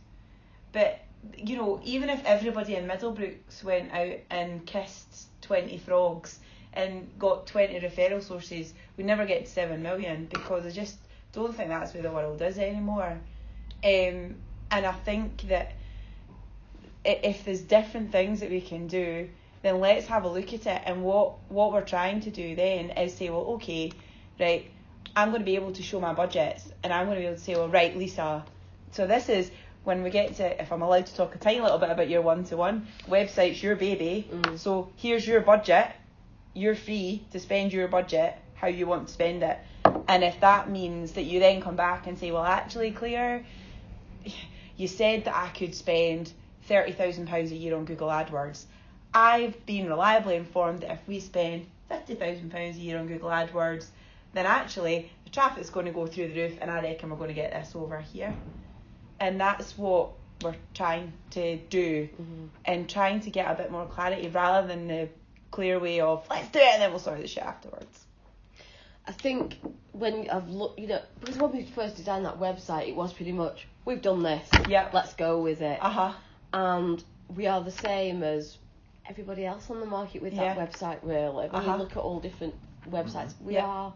But, even if everybody in Middlebrooks went out and kissed 20 frogs and got 20 referral sources, we'd never get to 7 million, because I just don't think that's where the world is anymore. And I think that if there's different things that we can do, then let's have a look at it. And what we're trying to do then is say, well, okay, right, I'm going to be able to show my budgets, and I'm going to be able to say, well, right, Lisa, so this is when we get to, if I'm allowed to talk a tiny little bit about your one-to-one, website's your baby. So here's your budget. You're free to spend your budget how you want to spend it. And if that means that you then come back and say, well, actually, Claire, you said that I could spend £30,000 a year on Google AdWords. I've been reliably informed that if we spend £50,000 a year on Google AdWords, then actually the traffic's going to go through the roof, and I reckon we're going to get this over here. And that's what we're trying to do, and trying to get a bit more clarity rather than the clear way of let's do it and then we'll sort the shit afterwards. I think when I've looked, because when we first designed that website, it was pretty much, we've done this, let's go with it. And we are the same as everybody else on the market with that website, really. When you look at all different websites, we are,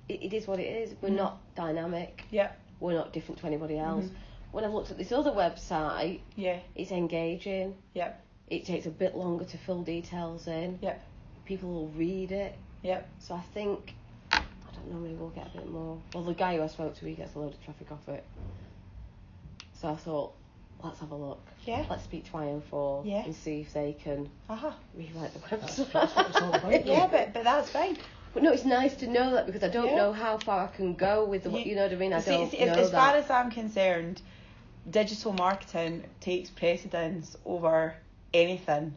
it is what it is. We're not dynamic. We're not different to anybody else. When I've looked at this other website, it's engaging. It takes a bit longer to fill details in. People will read it. So I think, I don't know, maybe we'll get a bit more. Well, the guy who I spoke to, he gets a load of traffic off it. So I thought, let's have a look. Let's speak to IO4 and see if they can rewrite the website. That's what it's all about. But that's fine. But no, it's nice to know that, because I don't know how far I can go with the, you know what I mean? I don't know as far as I'm concerned, digital marketing takes precedence over anything.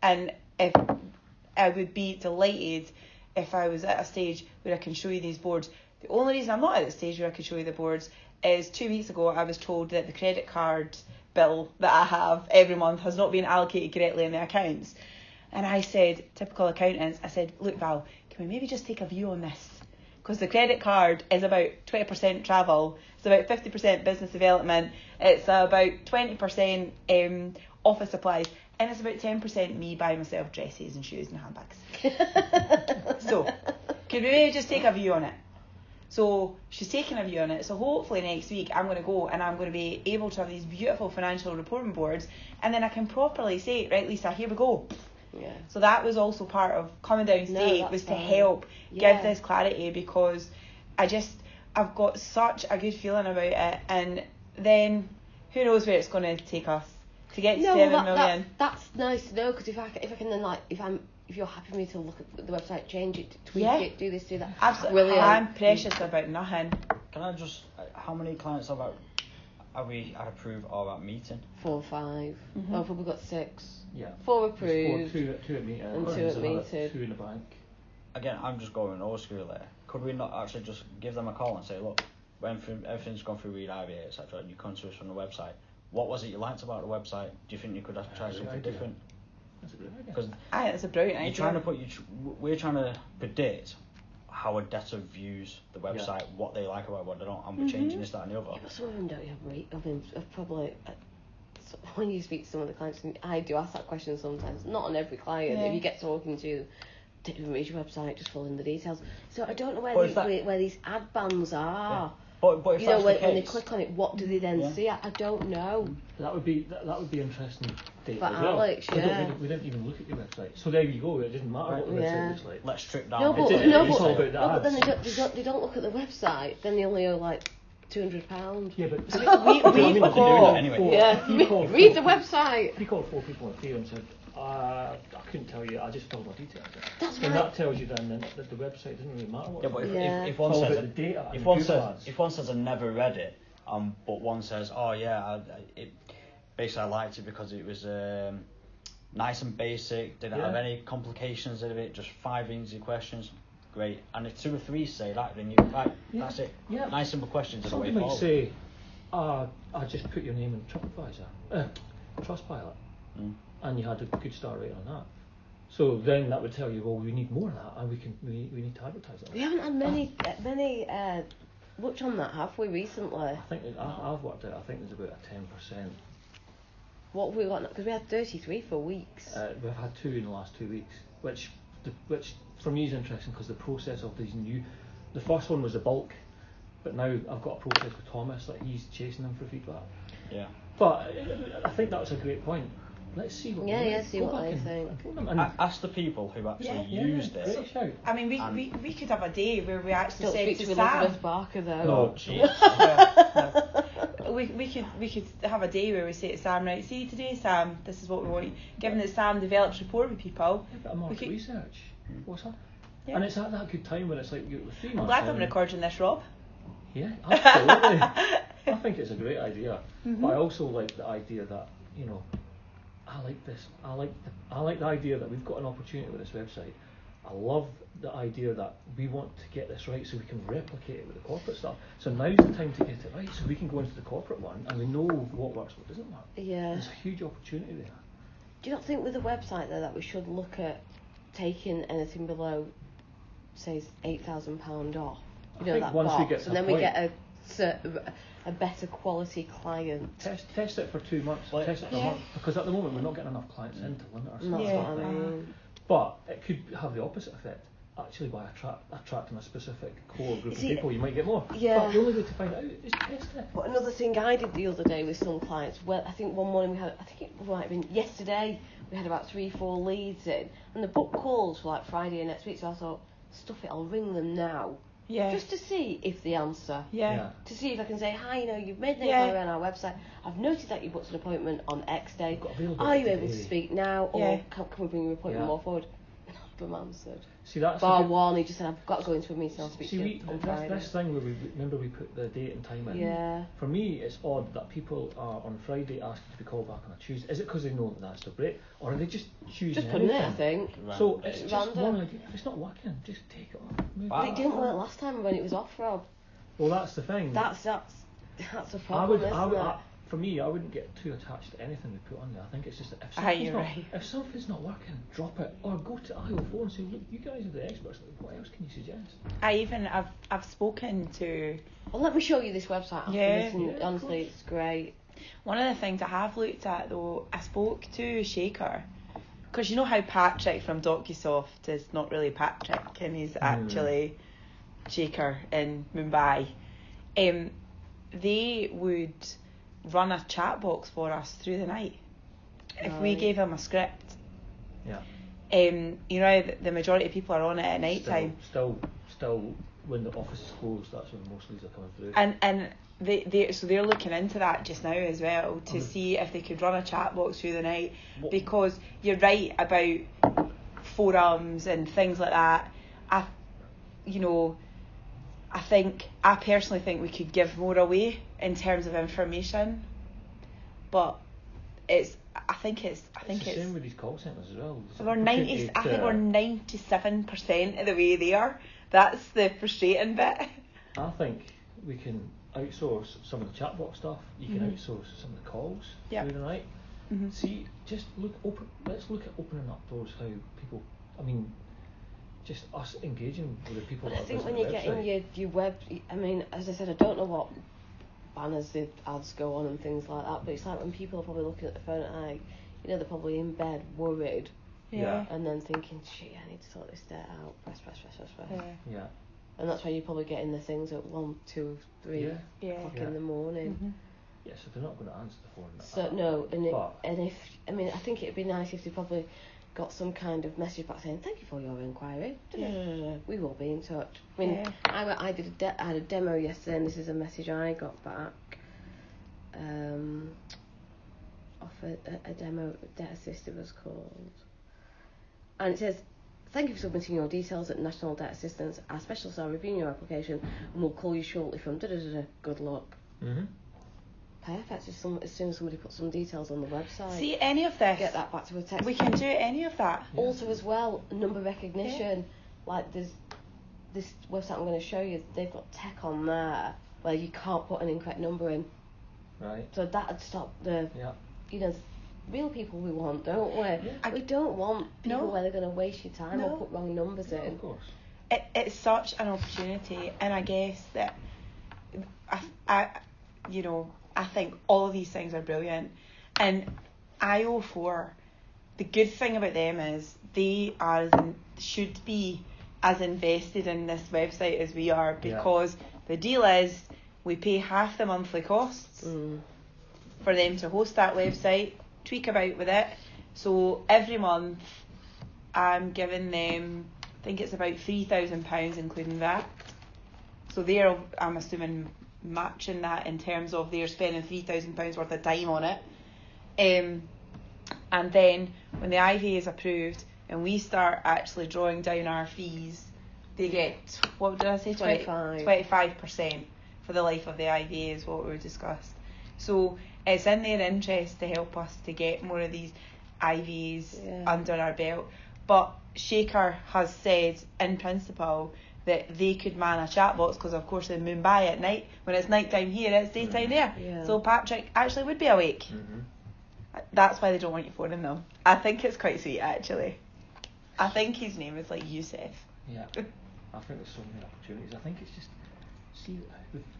And if I would be delighted if I was at a stage where I can show you these boards. The only reason I'm not at the stage where I can show you the boards is 2 weeks ago I was told that the credit card bill that I have every month has not been allocated correctly in the accounts. And I said, typical accountants, I said, look Val, can we maybe just take a view on this? Because the credit card is about 20% travel, it's about 50% business development, it's about 20% office supplies, and it's about 10% me buying myself dresses and shoes and handbags. So, could we maybe just take a view on it? So she's taking a view on it. So hopefully next week I'm going to go and I'm going to be able to have these beautiful financial reporting boards, and then I can properly say, right Lisa, here we go. So that was also part of coming down state, was to help give this clarity, because I've got such a good feeling about it, and then who knows where it's going to take us to get to 7 million. That's nice to know, because if I can then, like, if you're happy for me to look at the website, change it, tweak it, do this, do that. Absolutely. Brilliant. I'm precious about nothing. Can I just, how many clients have we had approved or at meeting? 4 or 5. Oh, probably got 6. 4 There's approved. 2 at meeting. And 2 at meeting. 2 in the bank. Again, I'm just going old school there. Could we not actually just give them a call and say, look, when everything's gone through Read IVA, etc., and you come to us from the website, what was it you liked about the website? Do you think you could have tried something different? That's a good idea. Because that's a brilliant idea. We're trying to predict how a debtor views the website, what they like about it, what they don't, and we're changing this, that, and the other. Yeah, but some of them don't have rate. I mean, probably when you speak to some of the clients, I do ask that question sometimes. Not on every client. If you get talking to, don't even read your website, just fill in the details. So I don't know where these ad bands are. But if you know, when they click on it, what do they then see? I don't know. That would be interesting data. But Alex, we didn't even look at your website. So there you go. It didn't matter what the website was like. Let's strip down. But then they don't look at the website. Then they only owe like £200. Yeah, but read the website. If you called 4 people in here and said, I couldn't tell you, I just filled my details in. That's and that tells you then that the website doesn't really matter what if one says I never read it, but one says, oh yeah, I liked it because it was nice and basic, didn't have any complications in it, just 5 easy questions, great. And if 2 or 3 say that, then that's it. Nice simple questions. Somebody might say, I just put your name in TripAdvisor, Trustpilot. And you had a good star rate on that. So then that would tell you, well, we need more of that, and we need to advertise that. We haven't had many much on that, have we, recently? I think I've worked out. I think there's about a 10%. What have we got? Because we had 33 for weeks. We've had 2 in the last 2 weeks, which for me is interesting, because the process of these the first one was the bulk, but now I've got a process with Thomas that he's chasing them for feedback. Yeah. But I think that's a great point. Let's see what see what they think. Ask the people who actually used it. I mean, we could have a day where we actually don't said speak to to Sam. Elizabeth Barker though. No, jeez. we could have a day where we say to Sam, right, see today, Sam, this is what we want. Given that Sam develops rapport with people, a bit of market research. What's that? Yeah. And it's at that good time when it's like you're 3 months. I'm glad I'm recording this, Rob. Yeah, absolutely. I think it's a great idea, Mm-hmm. but I also like the idea that, you know, I like this. I like the idea that we've got an opportunity with this website. I love the idea that we want to get this right so we can replicate it with the corporate stuff. So now's the time to get it right so we can go into the corporate one and we know what works, what doesn't work. Yeah. There's a huge opportunity there. Do you not think with the website though that we should look at taking anything below, say, £8,000 off? You know, that once box, we get to and then point, we get a better quality client. Test it for 2 months. Test it for a month, because at the moment we're not getting enough clients in to limit ourselves. That's what I mean. But it could have the opposite effect. Actually, by attracting a specific core group of people, you might get more. Yeah. But the only way to find out is test it. But another thing I did the other day with some clients, well, I think one morning I think it might have been yesterday, we had about 3-4 leads in, and the book calls for like Friday next week, so I thought, stuff it, I'll ring them now. Yeah. Just to see if they answer. Yeah. To see if I can say, hi, you know, you've made an inquiry on our website. I've noticed that you booked an appointment on X day. Are you able to speak now? Or can we bring your appointment more forward? None of them answered. See, that's Bar one, he just said, I've got to go into a meeting, I'll speak to you on Friday. This thing where we put the date and time in. Yeah. For me, it's odd that people are on Friday asking to be called back on a Tuesday. Is it because they know that that's the break, or are they just choosing Just putting anything? it, I think. So it's just random. one idea. If it's not working, just take it off. But it didn't work last time when it was off, Rob. Well, that's the thing. That's a problem, isn't it? For me, I wouldn't get too attached to anything we put on there. I think it's just that if something's not working, drop it, or go to IO4 and say, look, you guys are the experts. What else can you suggest? I've spoken to. Well, let me show you this website after this, and honestly, it's great. One of the things I have looked at though, I spoke to Shaker, because you know how Patrick from DocuSoft is not really Patrick, and he's actually Shaker in Mumbai. They would run a chat box for us through the night if we gave them a script. Yeah. You know, the majority of people are on it at night time. Still, when the office is closed, that's when most leads are coming through. And they're looking into that just now as well to see if they could run a chat box through the night, because you're right about forums and things like that. I personally think we could give more away in terms of information, but I think it's the same with these call centres as well. I think we're 97% of the way there. That's the frustrating bit. I think we can outsource some of the chatbot stuff. You can outsource some of the calls through the night. See, let's look at opening up doors. How people, just us engaging with the people. But I think when you get in your web, as I said, I don't know what banners the ads go on and things like that, but it's like when people are probably looking at the phone at night, they're probably in bed worried, and then thinking, shit, I need to sort this debt out, press. Yeah. And that's why you're probably getting the things at 1, 2, 3 o'clock in the morning. Yeah, so they're not going to answer the phone. So no, I think it'd be nice if they probably got some kind of message back saying, thank you for your inquiry. We will be in touch. I had a demo yesterday, and this is a message I got back off a demo. Debt Assistant was called, and it says, thank you for submitting your details at National Debt Assistance. Our specialists are reviewing your application and will call you shortly from Good luck. Perfect. As soon as somebody puts some details on the website. See, any of this. Get that back to a text. We can do any of that. Yeah. Also, as well, number recognition. Like there's this website I'm going to show you. They've got tech on there where you can't put an incorrect number in. Right. So that'd stop the. Real people we want, don't we? Yeah. We don't want people where they're going to waste your time or put wrong numbers in. Of course. It's such an opportunity, and I guess that I think all of these things are brilliant. And IO4, the good thing about them is they should be as invested in this website as we are, because the deal is we pay half the monthly costs for them to host that website, tweak about with it. So every month I'm giving them, I think it's about £3,000 including that. So I'm assuming matching that in terms of they're spending £3,000 worth of time on it. And then when the IV is approved and we start actually drawing down our fees, they get, what did I say, 25% for the life of the IV is what we discussed. So it's in their interest to help us to get more of these IVs under our belt. But Shaker has said in principle that they could man a chat box, because of course in Mumbai at night, when it's night time here, it's daytime there. Yeah. So Patrick actually would be awake. That's why they don't want you phoning them. I think it's quite sweet actually. I think his name is like Yusuf. Yeah. I think there's so many opportunities. I think it's just, see,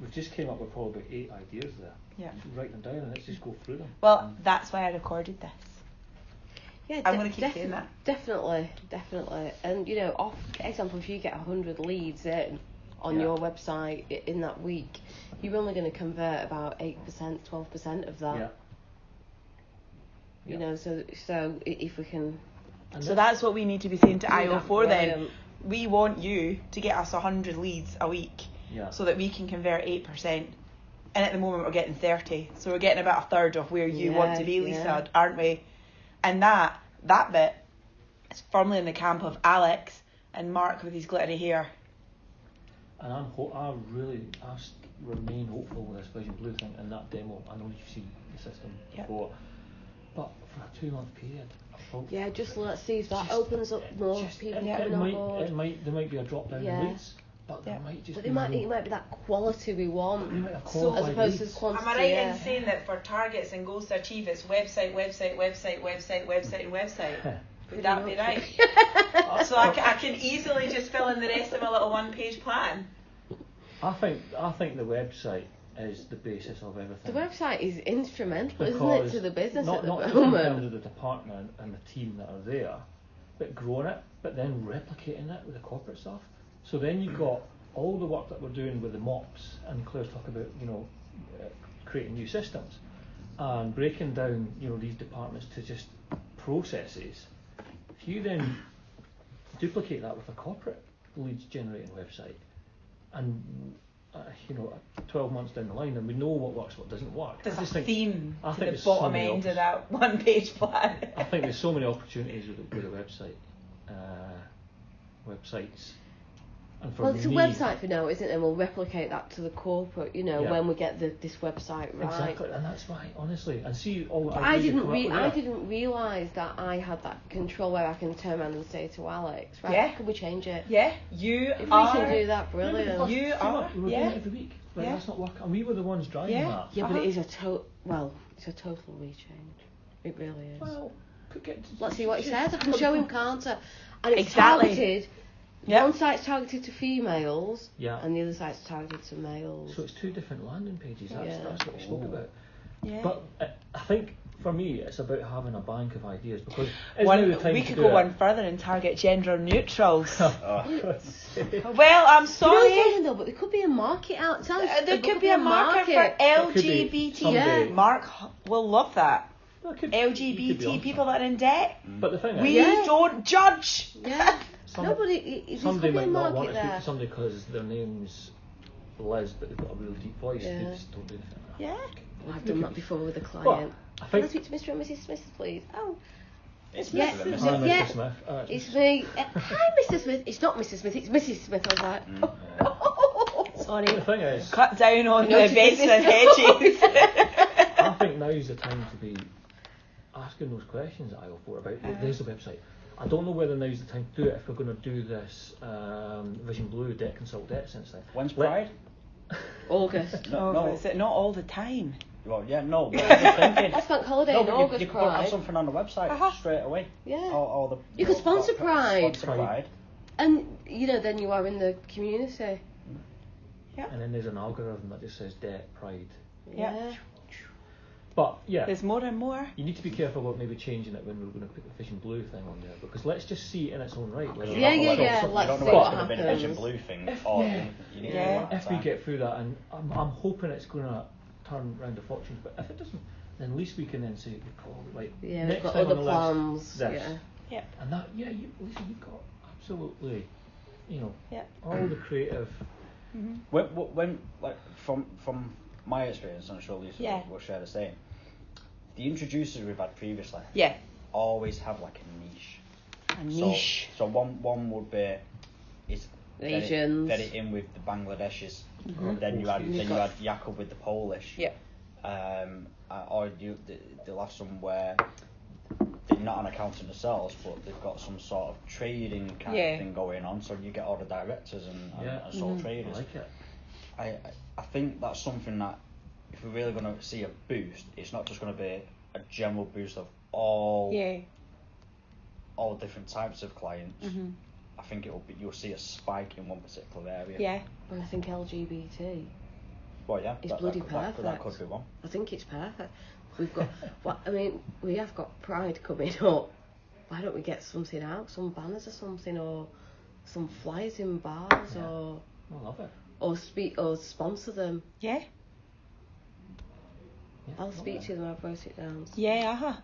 we've just came up with probably about 8 ideas there. Yeah. Just write them down and let's just go through them. Well, that's why I recorded this. Yeah, I'm going to keep saying that. Definitely. And, you know, example, if you get 100 leads in on your website in that week, you're only going to convert about 8%, 12% of that. Yeah. You know, so if we can... So that's what we need to be saying to IO4 then. We want you to get us 100 leads a week so that we can convert 8%. And at the moment we're getting 30. So we're getting about a third of where you want to be, Lisa, aren't we? And that bit is firmly in the camp of Alex and Mark with his glittery hair. And I remain hopeful with this Vision Blue thing and that demo. I know you've seen the system before, but for a 2-month period. Just let's see if that opens up more people coming on board. There might be a drop down in leads, but there might just it might be that quality we want, as opposed to quantity. Am I right in saying that for targets and goals to achieve, it's website? Would that be right? So I can easily just fill in the rest of a little 1-page plan. I think the website is the basis of everything. The website is instrumental, isn't it, to the business at the moment? Not just in terms of the department and the team that are there, but growing it, but then replicating it with the corporate stuff. So then you've got all the work that we're doing with the MOPs, and Claire's talking about, you know, creating new systems and breaking down, you know, these departments to just processes. If you then duplicate that with a corporate leads generating website, and you know, 12 months down the line, and we know what works, what doesn't work. There's a theme to the so bottom end of that 1-page plan. I think there's so many opportunities with the website, websites. And for it's a website for now, isn't it? And we'll replicate that to the corporate, you know, when we get this website right. Exactly, and that's right, honestly. And see, all I didn't realise that I had that control where I can turn around and say to Alex, right, yeah, can we change it? Yeah, if we can do that, brilliant. We're doing it every week. Like, that's not working. And we were the ones driving that. Yeah, but it is it's a total rechange. It really is. Well, let's see what he says. I can show him, can't I? And it's targeted. One site's targeted to females, and the other site's targeted to males. So it's 2 different landing pages. That's what we spoke about. Yeah. But I think for me, it's about having a bank of ideas, because we could go one further and target gender neutrals. Well, I'm sorry. You know, though, but there could be a market out. There could be a market for LGBT. Mark will love that. LGBT people that are in debt. But the thing is, we don't judge. Yeah. Somebody might not want to speak to somebody because their name's Liz, but they've got a real deep voice. They just don't do anything. Yeah. I've done that before with a client. Can I speak to Mr. and Mrs. Smith, please? Oh. It's Mr. Smith. It's me. Hi, Mr. Smith. It's not Mr. Smith, it's Mrs. Smith. I was like, sorry. The thing is, cut down on the beds and hedges. I think now's the time to be asking those questions at IO4 about there's the website. I don't know whether now's the time to do it if we're going to do this Vision Blue Debt Consult Debt Sense thing. When's Pride? August. No, is it not all the time? Well, yeah, no. But I'm thinking. I spent holiday in August. You could have something on the website straight away. Yeah. You could sponsor Pride. And you know, then you are in the community. Yeah. And then there's an algorithm that just says Debt Pride. Yeah. But there's more and more. You need to be careful about maybe changing it when we're going to put the Vision Blue thing on there, because let's just see it in its own right. Let's see what happens. A Vision Blue thing. If we get through that, and I'm hoping it's going to turn round the fortunes, but if it doesn't, then at least we can then say, we've got other plans. This. Yeah. And that, Lisa, you've got absolutely, all the creative When like from my experience, and I'm sure Lisa will share the same. The introducers we've had previously, always have like a niche. A niche. So one would be Asians. very in with the Bangladeshis. Then you had Jakub with the Polish. Yeah. Or they'll have some where they're not an accountant themselves, but they've got some sort of trading kind of thing going on. So you get all the directors and sole traders. I like it. I think that's something that if we're really going to see a boost, it's not just going to be a general boost of all different types of clients. I think you'll see a spike in one particular area. Yeah. And I think LGBT. Well, yeah. It's bloody perfect. That could be one. I think it's perfect. We've got, we have got Pride coming up. Why don't we get something out, some banners or something, or some flyers in bars, or I love it. Or sponsor them. Yeah. I'll speak to them. I'll write it down. Yeah.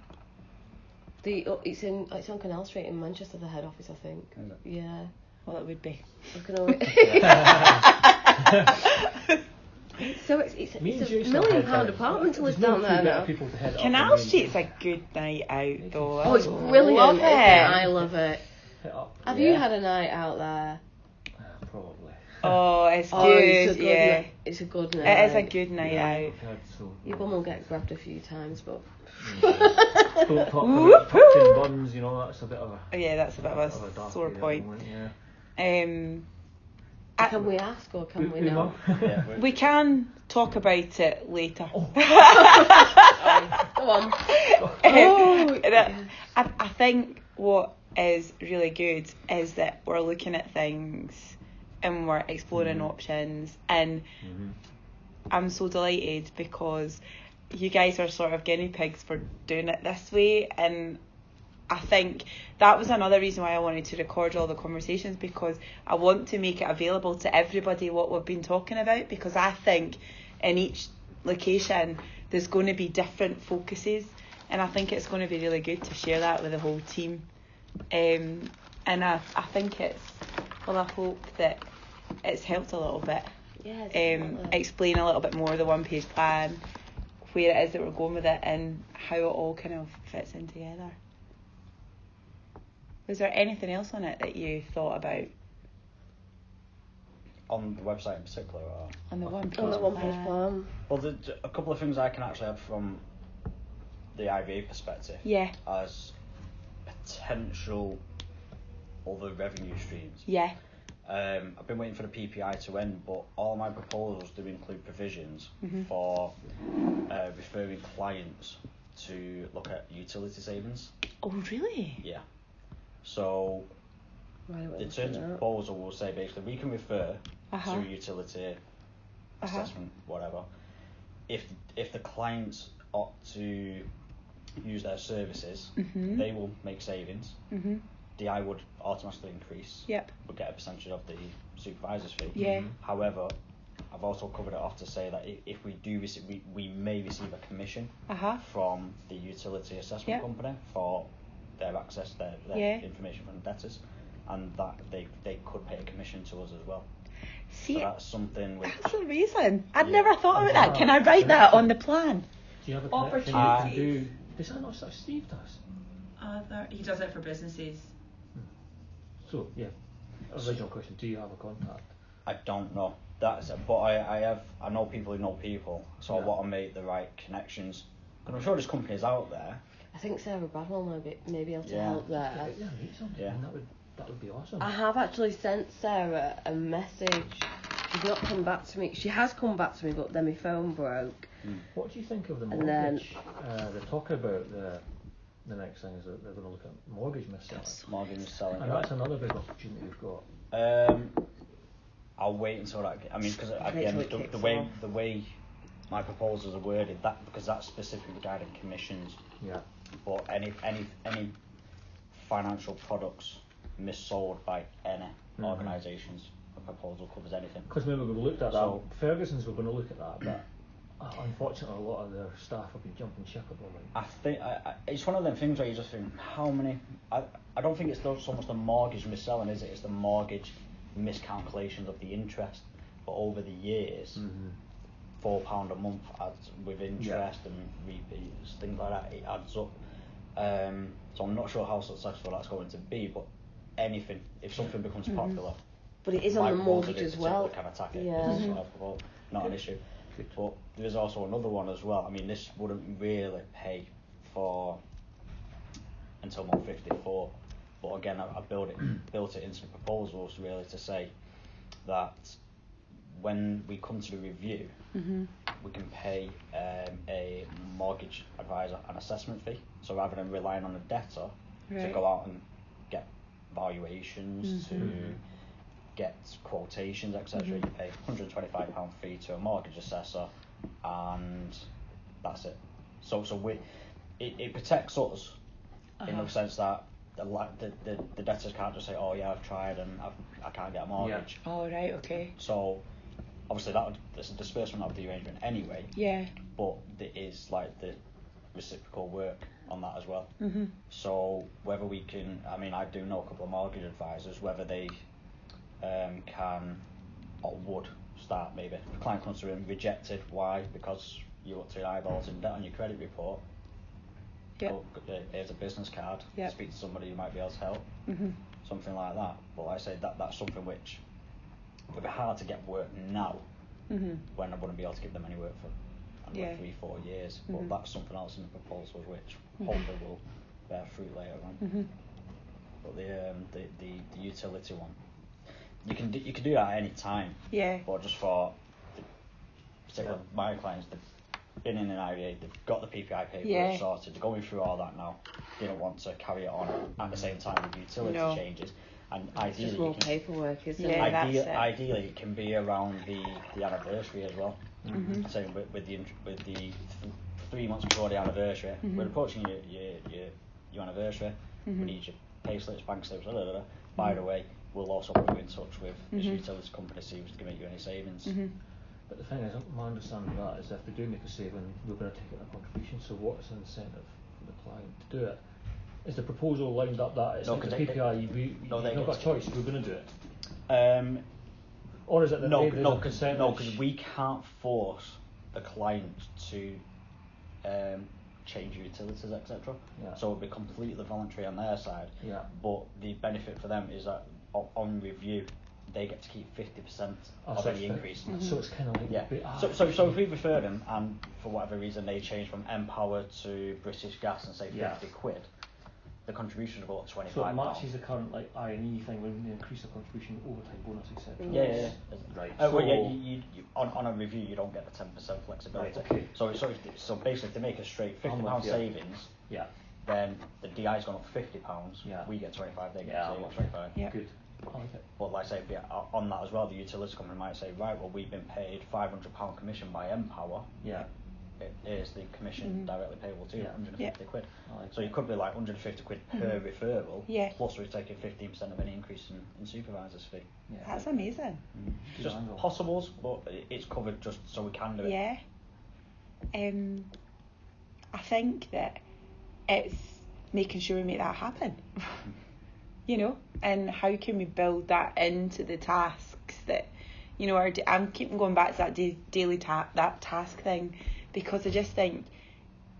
It's on Canal Street in Manchester, the head office, I think. Is it? Yeah. Well, it would be. So it's a £1 million apartment to live down there now. Canal Street's a good night out though. Oh, it's brilliant. Love it. I love it. Have you Yeah. had a night out there? Probably. Oh, it's good. It's a good night. It is a good night out. Your bum will get grabbed a few times, but. Don't talk about touching buns, you know, that's a bit of a. Yeah, that's a bit of a sore point. Can we ask or can we not? We can talk about it later. Go on. I think what is really good is that we're looking at things and we're exploring options, and I'm so delighted because you guys are sort of guinea pigs for doing it this way, and I think that was another reason why I wanted to record all the conversations, because I want to make it available to everybody what we've been talking about, because I think in each location there's going to be different focuses, and I think it's going to be really good to share that with the whole team. And I think I hope that it's helped a little bit. Explain a little bit more the one-page plan, where it is that we're going with it, and how it all kind of fits in together. Was there anything else on it that you thought about? On the website in particular? Or? On the one-page plan. Well, there's a couple of things I can actually add from the IVA perspective. Yeah. As potential other revenue streams. Yeah. I've been waiting for the PPI to end, but all my proposals do include provisions for referring clients to look at utility savings. Oh, really? Yeah. So the terms of proposal will say basically we can refer to utility assessment, whatever. If the clients opt to use their services, they will make savings. DI would automatically increase. Yep. Would get a percentage of the supervisor's fee. Yeah. However, I've also covered it off to say that if we do receive, we may receive a commission from the utility assessment company for their access, their information from debtors, and that they could pay a commission to us as well. See, so that's something. That's amazing. I'd never thought about that. Can I write that on the plan? Do you have a opportunity? Is that not stuff Steve does? He does it for businesses. So yeah, original question: do you have a contact? I don't know. But I know people who know people, so I want to make the right connections. And I'm sure there's companies out there. I think Sarah Bradwell may be able to help there. Yeah, that would be awesome. I have actually sent Sarah a message. She's not come back to me. She has come back to me, but then my phone broke. What do you think of the mortgage? They're talking about the next thing is that they're going to look at mortgage mis-selling. Mortgage mis-selling. And that's another big opportunity we've got. I'll wait until that. I mean, because again, the way my proposals are worded, because that's specifically regarding commissions. Yeah. But any financial products missold by any organisations, a proposal covers anything. Because remember we looked at that. Ferguson's were going to look at that, but unfortunately a lot of their staff have been jumping ship at the moment. I think it's one of them things where you just think, how many? I don't think it's so much the mortgage mis-selling, is it? It's the mortgage miscalculations of the interest. but over the years, £4 a month adds with interest and repeats, things like that. It adds up. So I'm not sure how successful that's going to be, but anything, if something becomes popular, but it is on the mortgage as well. Can attack it. Not an issue. But there's also another one as well. I mean, this wouldn't really pay for until I'm 54. But again, I built it into the proposals really to say that when we come to the review, we can pay a mortgage advisor an assessment fee. So rather than relying on the debtor to go out and get valuations, to get quotations, etc., you pay £125 fee to a mortgage assessor, and that's it. So it protects us in the sense that the debtors can't just say, oh yeah, I've tried and I can't get a mortgage. Oh right, okay. So obviously there's a disbursement of the arrangement anyway. Yeah. But there is like the reciprocal work on that as well. So whether we can, I mean, I do know a couple of mortgage advisors, whether they can or would start maybe. If a client comes through and rejected, why? Because you're up to your eyeballs in debt on your credit report. Oh, here's a business card. Speak to somebody who might be able to help. Something like that. But like I say, that's something which would be hard to get work now, when I wouldn't be able to give them any work for another 3-4 years. But that's something else in the proposals which hopefully will bear fruit later on. But the utility one, you can do that at any time. Yeah. But just for particularly my clients, been in an IVA, they've got the PPI paperwork sorted, they're going through all that now. They don't want to carry it on at the same time with utility changes. And ideally, it's just more paperwork, isn't it? Ideally, it can be around the anniversary as well. So with the 3 months before the anniversary, we're approaching your anniversary. We need your pay slips, bank slips, By the way, we'll also put you in touch with this utility company to see if we can make you any savings. But the thing is, my understanding of that is if they do make a saving, we're going to take it a contribution. So what's the incentive for the client to do it? Is the proposal lined up that it's like the PPI? You've not got a choice. We're going to do it. Or is it that because we can't force the client to change utilities, etc. So it'll be completely voluntary on their side. But the benefit for them is that on review, they get to keep 50% of any increase. So it's kind of like So if we refer them and for whatever reason they change from Empower to British Gas and say £50, the contribution will go up £25. So it matches the current like I&E thing when they increase the contribution, overtime bonus, etc. Yeah. Right. You on a review you don't get the 10% flexibility. Right, okay. So basically to make it straight, £50 savings. Then the DI's gone up £50. We get 25. They get 25. Good. I like it. But like I say, on that as well, the utility company might say, right, well, we've been paid £500 commission by Empower. Here's the commission directly payable to you, £150. So you could be like £150 per referral, plus we're taking 15% of any increase in supervisor's fee. That's amazing. Just possibles, but it's covered just so we can do it. I think that it's making sure we make that happen. You know, and how can we build that into the tasks that, you know, I'm keeping going back to that daily that task thing, because I just think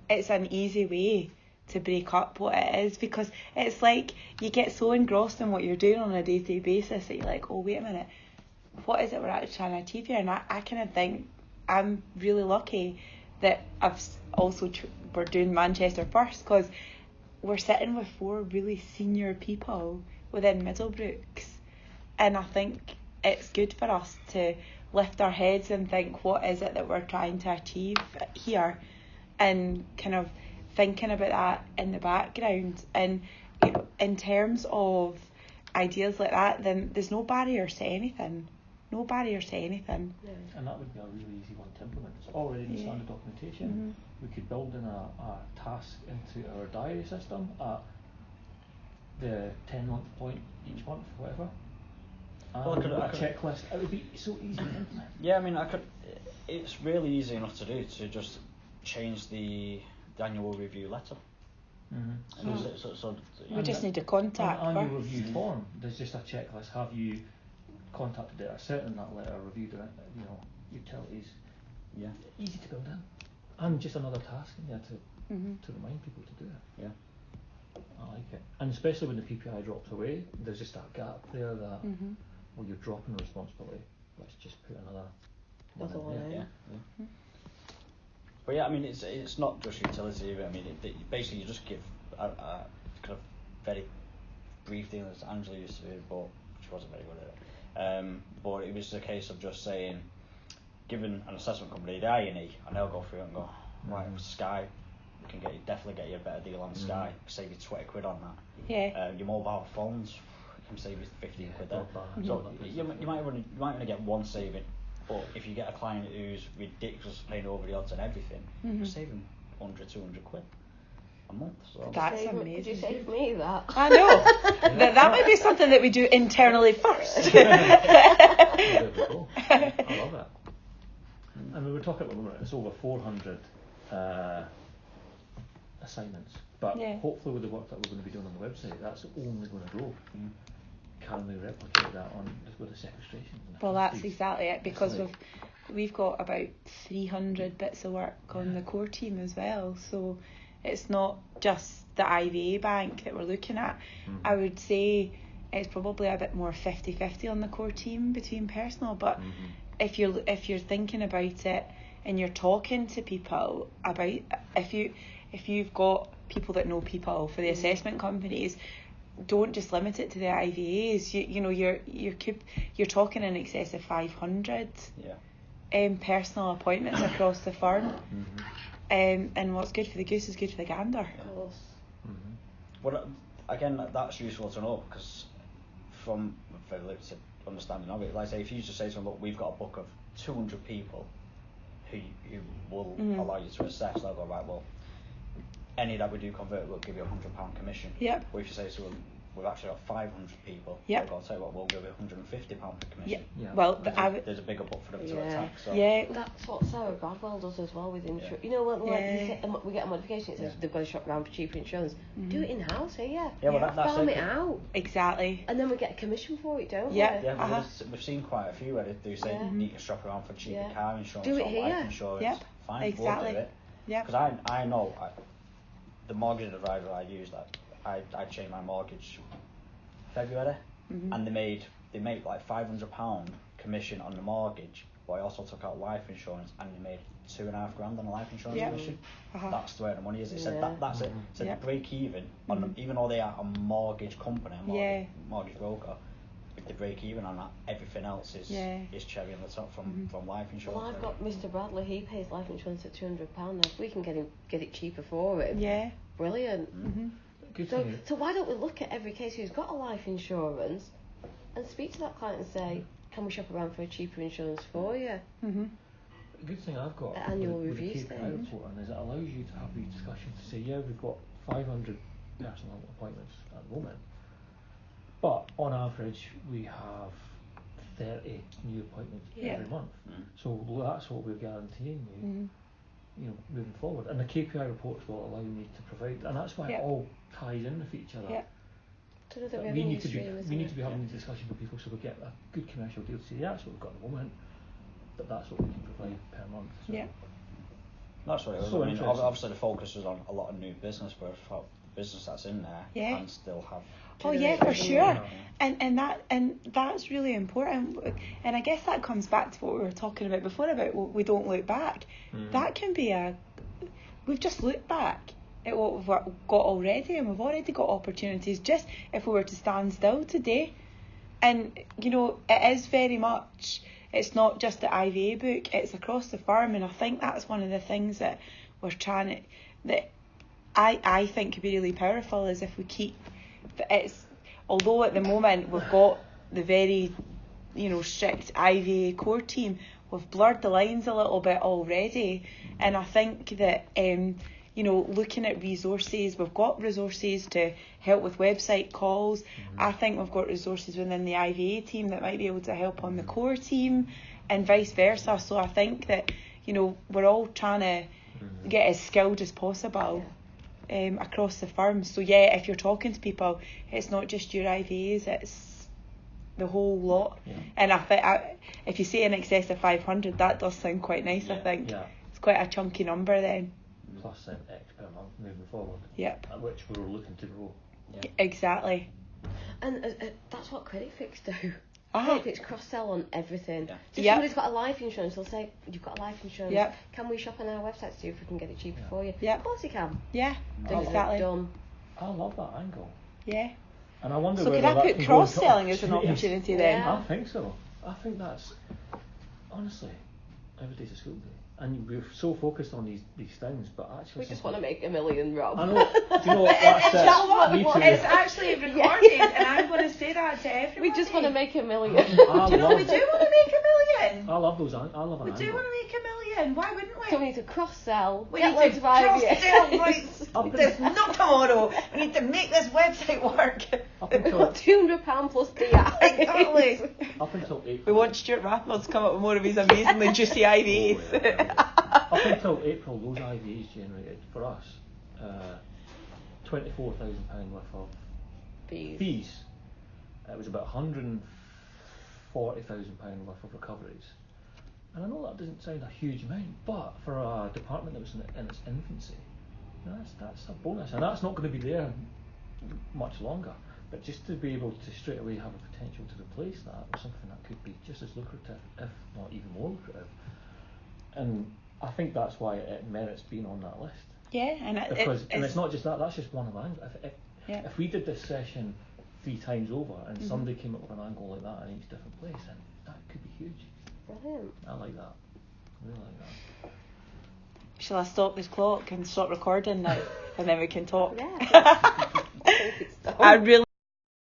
it's an easy way to break up what it is, because it's like you get so engrossed in what you're doing on a day-to-day basis that you're like, oh wait a minute, what is it we're actually trying to achieve here? And I kind of think I'm really lucky that I've also we're doing Manchester first, because we're sitting with 4 really senior people within Middlebrooks, and I think it's good for us to lift our heads and think, what is it that we're trying to achieve here, and kind of thinking about that in the background. And you know, in terms of ideas like that, then there's no barriers to anything. No barriers to anything. And that would be a really easy one to implement. It's already in the standard documentation. We could build in a task into our diary system at the 10-month point each month, whatever. And a checklist. It would be so easy to implement. Yeah, I mean, it's really easy enough to do, to just change the annual review letter. We just need a contact. On the annual review form, there's just a checklist. Have you contacted it, I sent in that letter, reviewed it, utilities. Yeah. Easy to build in. And just another task in there to remind people to do it. Yeah. I like it. And especially when the PPI drops away, there's just that gap there that, well, you're dropping responsibility. Let's just put another one in there. Yeah. But yeah, I mean, it's not just utility. I mean, basically you just give a kind of very brief thing as Angela used to do, but she wasn't very good at it. But it was a case of just saying, given an assessment company the IE, and they'll go through it and go, right, Sky, we can definitely get you a better deal on Sky, save you 20 quid on that. Yeah. Your mobile phones, can save you 15 quid there. So you might only get one saving, but if you get a client who's ridiculous paying over the odds and everything, you're saving 100, 200 quid a month. So That's amazing. Could you save me that? I know. that might be something that we do internally first. There we go. I love it. And we were talking at the moment, it's over 400 assignments, but hopefully with the work that we're going to be doing on the website, that's only going to grow. Can we replicate that with the sequestration? Well, that's exactly it, because we've got about 300 bits of work on the core team as well, so it's not just the IVA bank that we're looking at. I would say it's probably a bit more 50-50 on the core team between personal, but if you're thinking about it and you're talking to people about, if you've got people that know people for the assessment companies, don't just limit it to the IVAs. You're talking in excess of 500 personal appointments across the firm. And what's good for the goose is good for the gander. Of course. Well, again, that's useful to know, because from a very limited understanding of it, like say, if you just say to them, look, we've got a book of 200 people who will allow you to assess, they'll go, right, well, any that we do convert will give you £100 commission. Yep. Or if you say to them, we've actually got 500 people, yep, they'll go, tell you what, we'll give you £150 per commission. Yeah. Well, there's a bigger book for them to attack. So. Yeah. That's what Sarah Bradwell does as well with insurance. You know what, like you say, we get a modification, it says they've got to shop around for cheaper insurance. Do it in-house here. Yeah, well, that's farm it out. Exactly. And then we get a commission for it, don't we? Yeah, we've seen quite a few where they do say you need to shop around for cheaper car insurance or life insurance. Yep. Fine, exactly. we'll do it. Yeah. Because I know the mortgage advisor I use, that I changed my mortgage February, and they made like £500 commission on the mortgage, but I also took out life insurance and they made $2,500 on the life insurance commission. That's where the money is. It said that's it. It said break even on them, even though they are a mortgage company, mortgage broker. If they break even on that, everything else is cherry on the top from life insurance. Well, I've got Mr. Bradley. He pays life insurance at £200. If we can get it cheaper for him, brilliant. So why don't we look at every case who's got a life insurance and speak to that client and say, can we shop around for a cheaper insurance for you? The good thing I've got with the KPI reporting is it allows you to have these discussions to say, we've got 500 personal appointments at the moment, but on average we have 30 new appointments every month. So that's what we're guaranteeing you, moving forward. And the KPI reports will allow me to provide, and that's why it all ties in with each other. We need to be having these discussions with people so we get a good commercial deal to say, that's what we've got at the moment, but that's what we can provide per month. So. That's what it was. So I mean, obviously the focus was on a lot of new business, but the business that's in there can still have. Oh yeah, for sure. And that's really important. And I guess that comes back to what we were talking about before about we don't look back. That can be we've just looked back at what we've got already, and we've already got opportunities just if we were to stand still today. And it is very much, it's not just the IVA book, it's across the firm, and I think that's one of the things that we're trying to, that I think could be really powerful, is if we keep, although at the moment we've got the very strict IVA core team, we've blurred the lines a little bit already, and I think that looking at resources, we've got resources to help with website calls. I think we've got resources within the IVA team that might be able to help on the core team, and vice versa. So I think that we're all trying to get as skilled as possible across the firm. So if you're talking to people, it's not just your IVAs, the whole lot. Yeah. And if you say in excess of 500, that does sound quite nice. I think it's quite a chunky number then. Plus X per month moving forward. Yep. At which we're looking to grow. Yeah. Exactly. And that's what CreditFix do. Uh-huh. CreditFix cross-sell on everything. Yeah. So if somebody's got a life insurance, they'll say, you've got a life insurance. Yep. Can we shop on our website to see if we can get it cheaper for you? Yep. Of course you can. Yeah. Exactly. Done. I love that angle. Yeah. And I wonder So whether could I that put can cross-selling go as an into opportunity then? Yeah. I think so. I think that's, honestly, every day's a school day. And we're so focused on these things, but actually... We just want to make $1 million, Rob. I know. Do you know what? That's You know what? Me too. It's actually recorded, and I'm going to say that to everybody. We just want to make $1 million. I Do you know love we do want to make $1 million? I love those. I love an We angle. do want to make $1 million. Why wouldn't we? So we need to cross-sell, We get need loads to of ideas. cross-sell rights. There's not tomorrow. We need to make this website work. Up until, £200 plus DI. Exactly. up until April. We want Stuart Rathmore to come up with more of his amazingly juicy ideas. Up until April, those IVAs generated for us £24,000 worth of fees. It was about £140,000 worth of recoveries. And I know that doesn't sound a huge amount, but for a department that was in its infancy, that's a bonus, and that's not going to be there much longer. But just to be able to straight away have a potential to replace that with something that could be just as lucrative, if not even more lucrative, and I think that's why it merits being on that list. Yeah, and it's not just that. That's just one of the angles. If we did this session 3 times over and somebody came up with an angle like that in each different place, then that could be huge. Brilliant. I like that. I really like that. Shall I stop this clock and stop recording now, and then we can talk? Yeah. I think it's done. I really